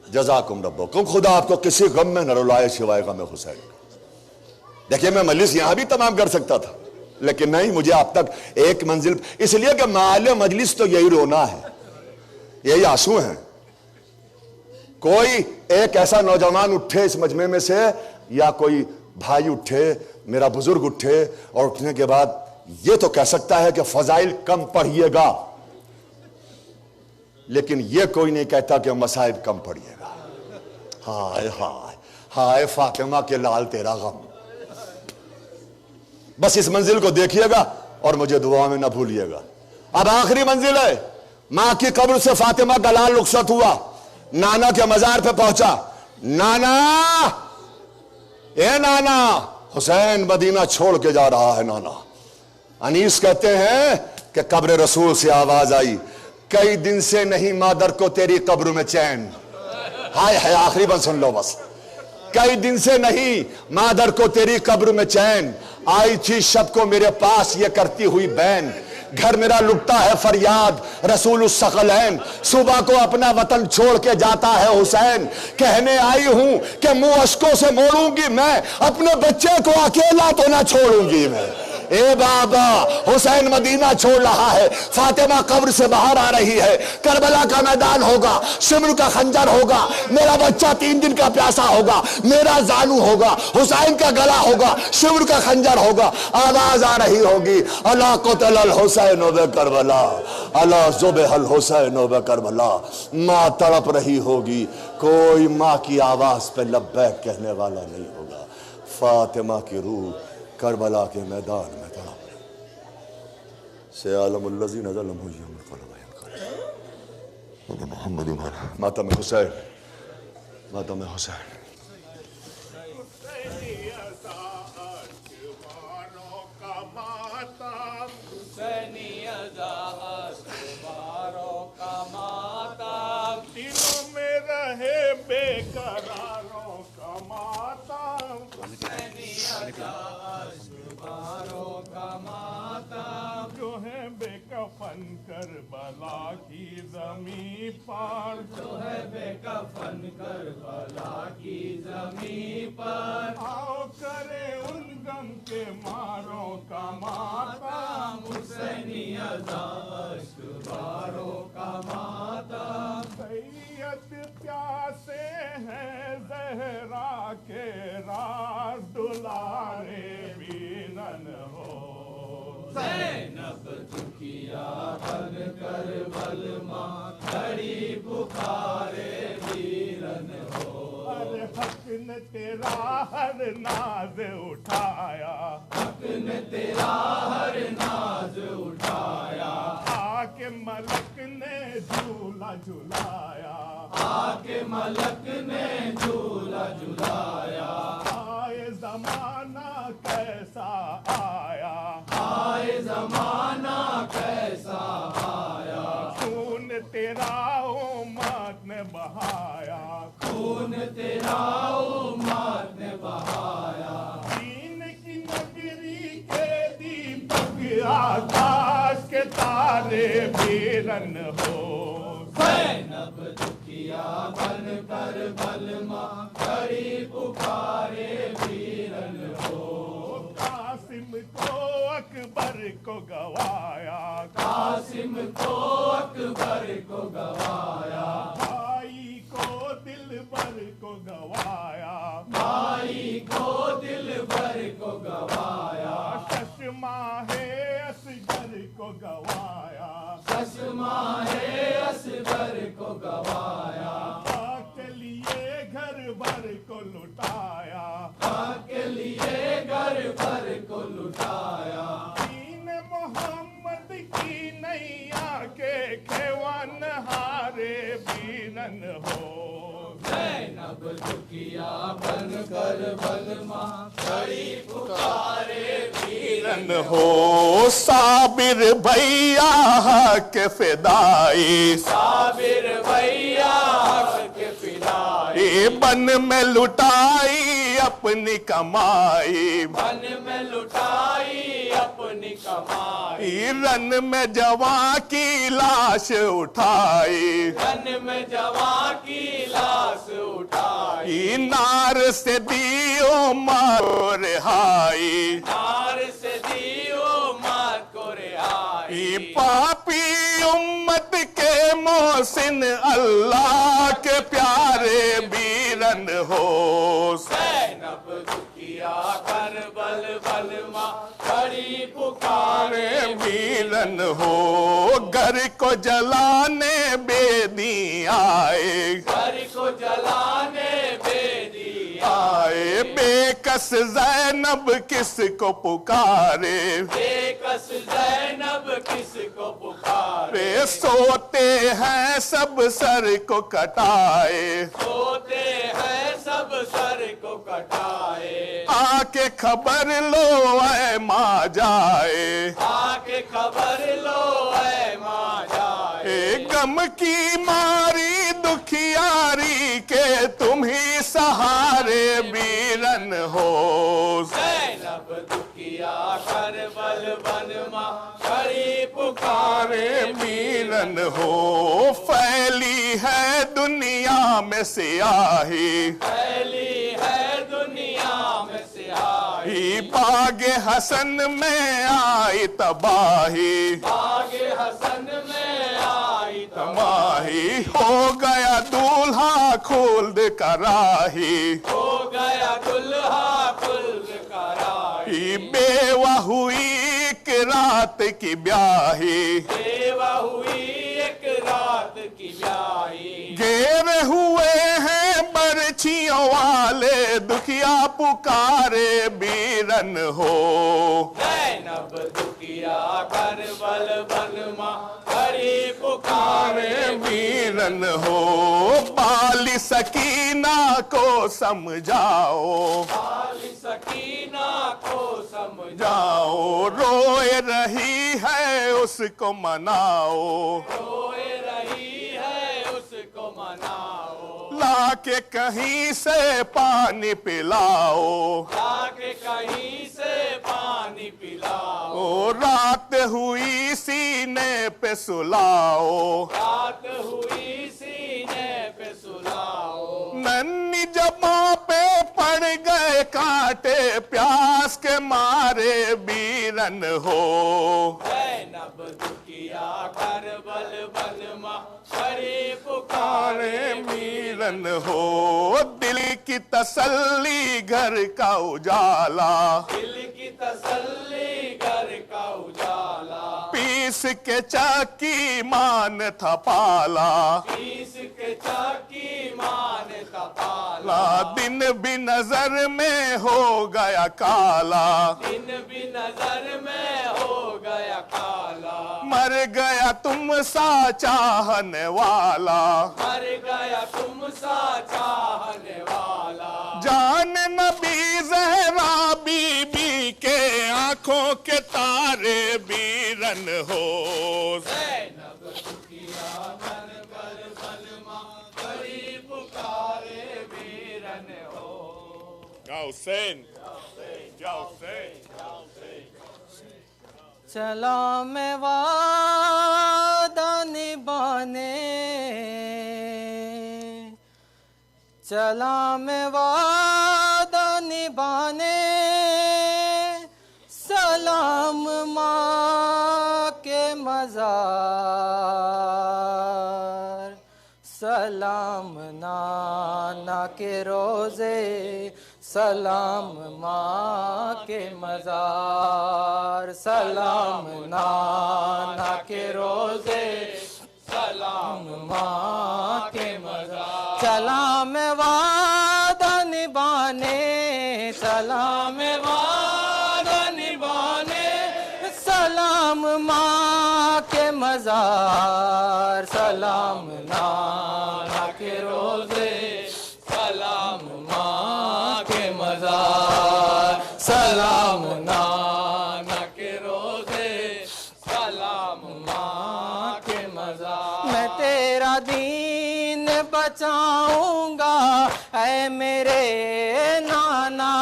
जज़ाकुम रब्बुकुम, खुदा आपको किसी गम में न रुलाए सिवाय गम हुसैन। देखिए, मैं मजलिस यहां भी तमाम कर सकता था, लेकिन नहीं, मुझे अब तक एक मंजिल, इसलिए कि माले मजलिस तो यही रोना है, यही आंसू है। कोई एक ऐसा नौजवान उठे इस मजमे में से, या कोई भाई उठे, मेरा बुजुर्ग उठे, और उठने के बाद ये तो कह सकता है कि फजाइल कम पढ़िएगा, लेकिन ये कोई नहीं कहता कि मसाइब कम पढ़िएगा। हाय हाय हाय फातिमा के लाल तेरा गम। बस इस मंजिल को देखिएगा और मुझे दुआ में ना भूलिएगा। अब आखिरी मंजिल है, मां की कब्र से फातिमा का लाल रुखसत हुआ, नाना के मजार पे पहुंचा। नाना ए नाना, हुसैन मदीना छोड़ के जा रहा है नाना। अनीस कहते हैं कि कब्र रसूल से आवाज आई, कई दिन से नहीं मादर को तेरी कब्र में चैन। हाय हाय, आखिरी बंद सुन लो बस। कई दिन से नहीं मादर को तेरी कब्र में चैन, आई थी शब को मेरे पास ये करती हुई बैन। घर मेरा लुटता है फरियाद रसूल उस सकलैन, सुबह को अपना वतन छोड़ के जाता है हुसैन। कहने आई हूं कि मुंह अश्कों से मोड़ूंगी मैं, अपने बच्चे को अकेला तो ना छोड़ूंगी मैं। ए बाबा, हुसैन मदीना छोड़ रहा है, फातिमा कब्र से बाहर आ रही है। करबला का मैदान होगा, सिमर का खंजर होगा, मेरा बच्चा 3 दिन का प्यासा होगा, मेरा जानू होगा, हुसैन का गला होगा, सिमर का खंजर होगा। आवाज आ रही होगी, अला क़ुतिल हुसैन व करबला, अला ज़ुबिहल हुसैन व करबला। माँ तड़प रही होगी, कोई माँ की आवाज पे लब्बैक कहने वाला नहीं होगा। फातिमा की रूह करबला के मैदान में तड़प से आलमुल्लज़ी नज़लम हुई मोहम्मद मातम हुसैन, मातम हुसैन। दिलों में रहे बेकरारों का मातम, जो है बेकफन करबला की ज़मीं पर, जो है बेकफन करबला की ज़मीं पर। आओ करे उन गम के मारों का मातम, हुसैनी अज़ाश्कबारों का मातम। सैयद प्यासे हैं ज़हरा के राज, दुलारे बीरन हो। ज़ैनब दुखिया बन कर बलमा खड़ी पुकारे बीरन हो। हर हक ने तेरा हर नाज उठाया, हक ने तेरा हर नाज उठाया। आके मलक ने झूला झुलाया, आके मलक ने झूला झुलाया। आए ज़माना कैसा आया, आए ज़माना कैसा आया। खून तेरा उम्मत ने बहाया, खून तेरा उम्मत ने बहाया। दीन की नगरी के दीपक आकाश के तारे बीरन हो। ज़ैनब दुखिया बन कर बलमा खड़ी पुकारे बीरन हो। कासिम को अकबर को गवाया, कासिम को अकबर को गवाया। भाई को दिलबर को गवाया, भाई को दिलबर को गवाया। शशमाहे असगर को गवाया, शशमाहे असगर को गवाया। के लिए घर भर को लुटाया, के लिए घर भर को लुटाया। दीन मोहम्मद की नैया के खेवन हारे बीरन हो। ज़ैनब दुखिया बन कर बलमा खड़ी पुकारे बीरन हो। साबिर भैया के फिदाई, साबिर भैया के फिदाई। बन में लुटाई अपनी कमाई, बन में लुटाई अपनी कमाई। रन में जवां की लाश उठाई, रन में जवां की लाश उठाई। नार से दियो मारो रिहाई, नार से दियो मार को रिहाई। पापी उम्मत के मोहसिन अल्लाह के प्यारे बीरन हो। ज़ैनब दुखिया करबल बलमा खड़ी पुकारे बीरन हो। घर को जलाने बेदी आए, घर को जलाने बेदी आए। बेकस ज़ैनब किसको पुकारे, बेकस ज़ैनब किसको पुकारे। सोते हैं सब सर को कटाए, सोते हैं सब सर को कटाए। जाए, आके खबर लो ऐ माँ जाए, आके खबर लो ऐ माँ जाए, गम की मारी दुखियारी के तुम ही सहारे बीरन हो। ज़ैनब दुखिया करबल बन माँ खड़ी पुकारे बीरन हो। फैली है दुनिया में सियाही, फैली है दुनिया में स्याही, बागे हसन में आई तबाही, बागे हसन में आई तबाही हो गया दूल्हा खुल्द कराही, हो गया दुल्हा खुल्द कराही, बेवा हुई एक रात की ब्याही, बेवा हुई एक रात की ब्याही, घेरे हुए हैं बरछियों वाले दुखिया पुकारे बीरन हो। ज़ैनब दुखिया करबल बन माँ खड़ी पुकारे बीरन हो। बाली सकीना को समझाओ, बाली सकीना को समझाओ, जाओ रोए रही है उसको मनाओ, रोए रही है उसको मनाओ, लाके कहीं से पानी पिलाओ, लाके कहीं से पानी पिलाओ, ओ रात हुई सीने पे सुलाओ, रात हुई सीने पे सुलाओ, नन्ही जबों पे पड़ गए कांटे प्यास के मारे बीरन हो। ज़ैनब दुखिया करबल बन माँ खड़ी पुकारे अरे बीरन हो। दिल की तसल्ली घर का उजाला, दिल की तसल्ली घर का उजाला, पीस के चाकी मान था पाला, पीस के चाकी मान तपाला, दिन भी नजर में हो गया काला, दिन भी नजर में हो गया काला, मर गया तुम सा चाहने वाला, मर गया तुम सा चाहने वाला, जान नबी ज़हरा बीबी के आंखों के तारे बीरन हो। ज़ैनब दुखिया करबल बन माँ खड़ी पुकारे बीरन हो। या हुसैन, या हुसैन। चला मैं वादा निभाने, चला मैं वादा निभाने, सलाम माँ के मज़ार, सलाम नाना के रोज़े, सलाम माँ के मज़ार, सलाम नाना के रोज़े, सलाम माँ के मज़ार, चला मैं वादा निभाने, चला मैं वादा निभाने, सलाम माँ के मज़ार, सलाम नाना के रोज़े, सलाम माँ के मज़ार, सलाम नाना के रोज़े, सलाम माँ के मज़ार। मैं तेरा दीन बचाऊंगा ऐ मेरे नाना,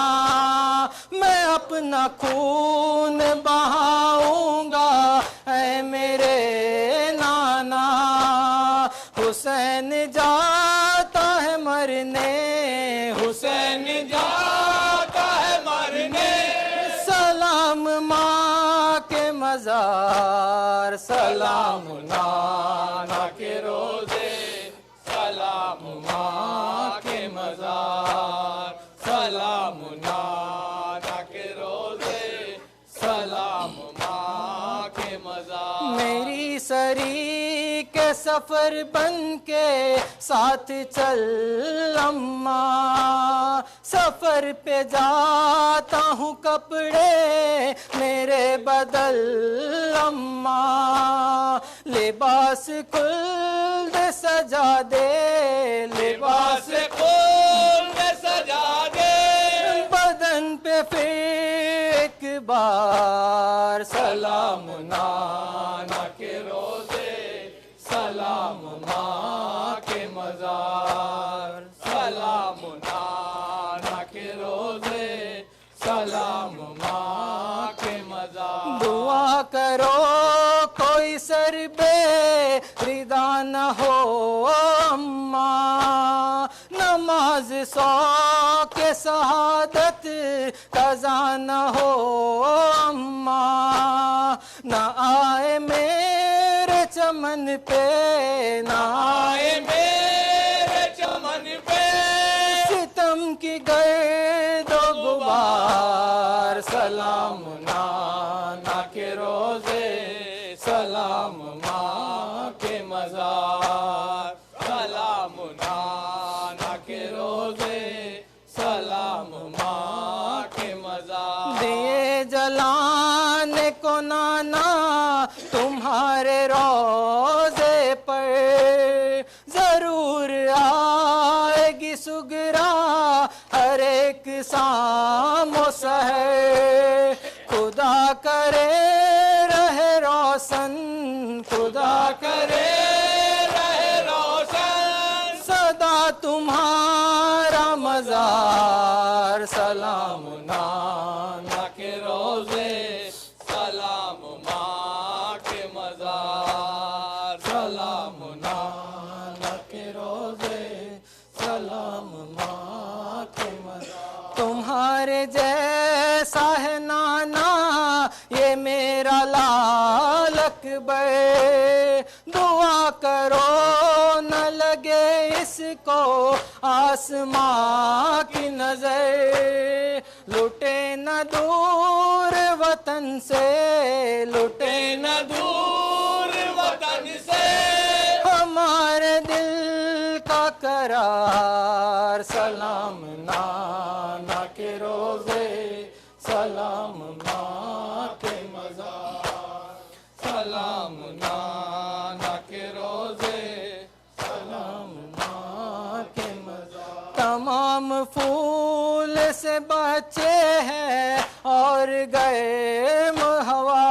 मैं अपना खून बहाऊंगा ऐ मेरे नाना, हुसैन जाता है मरने, हुसैन जाता है मरने, सलाम माँ के मज़ार, सलाम नाना के रोज़े, सलाम माँ के मज़ार, सलाम नाना के रोज़े, सलाम माँ के मज़ार। मेरी सरी के सफ़र बन के साथ चल अम्मा, सफ़र पे जाता हूँ कपड़े मेरे बदल अम्मा, लिबास खुल्द सजा दे, लिबास खुल्द सजा दे, फिर एक बार सलाम नाना के रोजे, सलाम माँ के मजार, सलाम नाना के रोजे, सलाम माँ के मजार। दुआ करो कोई सर पे रिदा न हो अम्मा, नमाज सौ के शहादत कज़ा न हो अम्मा, न आए मेरे चमन पे, न आए मेरे चमन पे सितम की गर्दो गुबार। सलाम नाना के रोजे, सलाम माँ के मजार, सलाम नाना के रोजे, सलाम माँ के मजार। दिए जलाने को नाना तुम्हारे रोजे पर, जरूर आएगी सुगरा हर एक शाम ओ सहर। खुदा करे रहे रोशन, खुदा करे रहे रोशन सदा तुम्हारा मजार। सलाम नाना के रोजे, सलाम माँ के मजार, सलाम नाना के रोजे, सलाम माँ के मजार। तुम्हारे जैसा है नाना ये मेरा लाल अकबर, दुआ करो न लगे इसको आसमां की नजर। लुटे न दूर वतन से, लुटे न दूर वतन से हमारे दिल का करार। सलाम नाना के रोजे, सलाम माँ के मजार, सलाम नाना के रोजे, सलाम माँ के मजार। तमाम फूल से बचे हैं और गर्म हवा,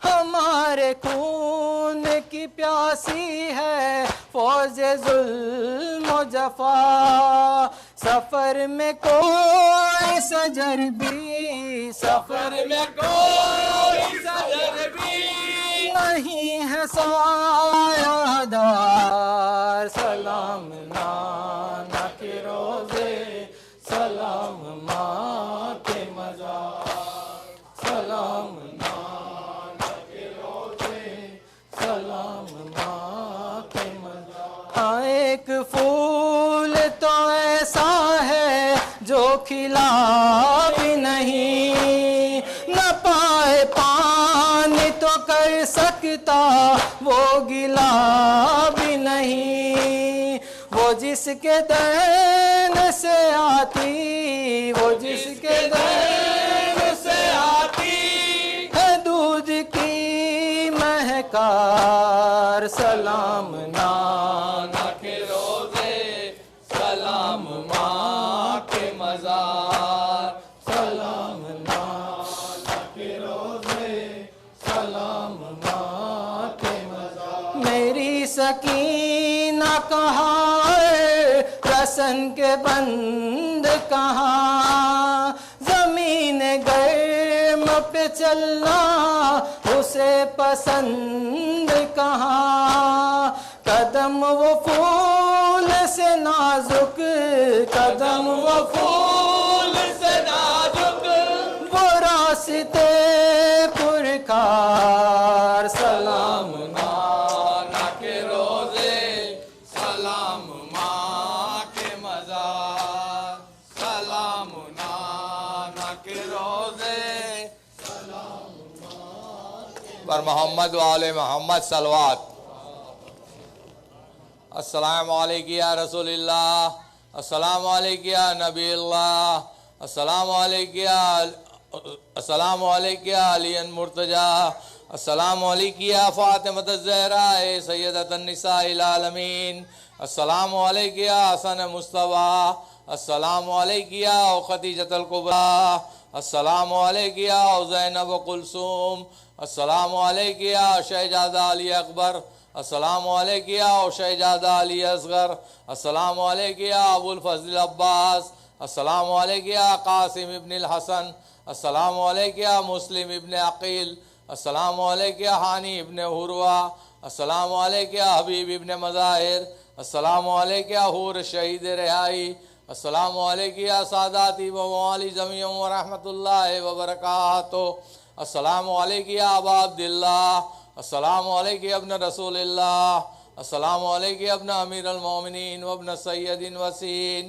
हमारे खून की प्यासी है फौज जुल्म जफा। सफर में कोई सजर भी, सफर में कोई सजर भी नहीं है सायादार। सलाम नाना के रोजे, सलाम माँ के मजार, सलाम नाना के रोजे, सलाम माँ के मजार। हाँ एक फूल तो ऐसा है जो खिला भी नहीं, न पाए पानी तो कर सकता वो गिला भी नहीं। वो जिसके देन से आती, वो जिसके देन से आती है दूध की महकार। सलाम नाना के रोजे, सलाम माँ के मजार, सलाम नाना के रोजे, सलाम माँ के मजार। मेरी सकीना कहाँ, रसन के बंद कहाँ, जमीन गर्म पे चलना उसे पसंद कहाँ। कदम वो फूल से नाजुक, कदम वो फूल से नाजुक, वो रास्ते पुरकार। सलाम नाना के रोजे, सलाम माँ के मजार, सलाम नाना के रोजे, सलाम माँ के पर मोहम्मद वाले मोहम्मद सलवात। अस्सलाम वालेकुम या रसूलिल्लाह, अस्सलाम वालेकुम या नबी अल्लाह, अस्सलाम वालेकुम या अली मुर्तजा, अस्सलाम वालेकुम या फातिमत ज़हरा सय्यदतुन निसाइल आलमीन, अस्सलाम वालेकुम या हसन मुस्तफ़ा, अस्सलामु अलैका व खदीजतुल कुबरा, अस्सलामु अलैका व ज़ैनब व कुलसूम, अस्सलामु अलैका शहजादा अली अकबर, अस्सलामु अलैका व शहजादा अली असगर, अस्सलामु अलैका अबुल फजल अब्बास, अस्सलामु अलैका कासिम इब्न अल हसन, अस्सलामु अलैका मुस्लिम इब्न अकील, अस्सलामु अलैका हानी इब्न हुरवा, अस्सलामु अलैका हबीब इब्न मज़ाहिर, अस्सलामु अलैका हूर शहीद रिहाई, अस्सलामु अलैका सादाती व मवाली ज़मीम व रहमतुल्लाहि व बरकातुहू, अस्सलामु अलैका अबा अब्दिल्लाह, अस्सलामु अलैका इब्न रसूलिल्लाह, अस्सलामु अलैका इब्न अमीरुल मोमिनीन व इब्न सय्यदिन वसीन।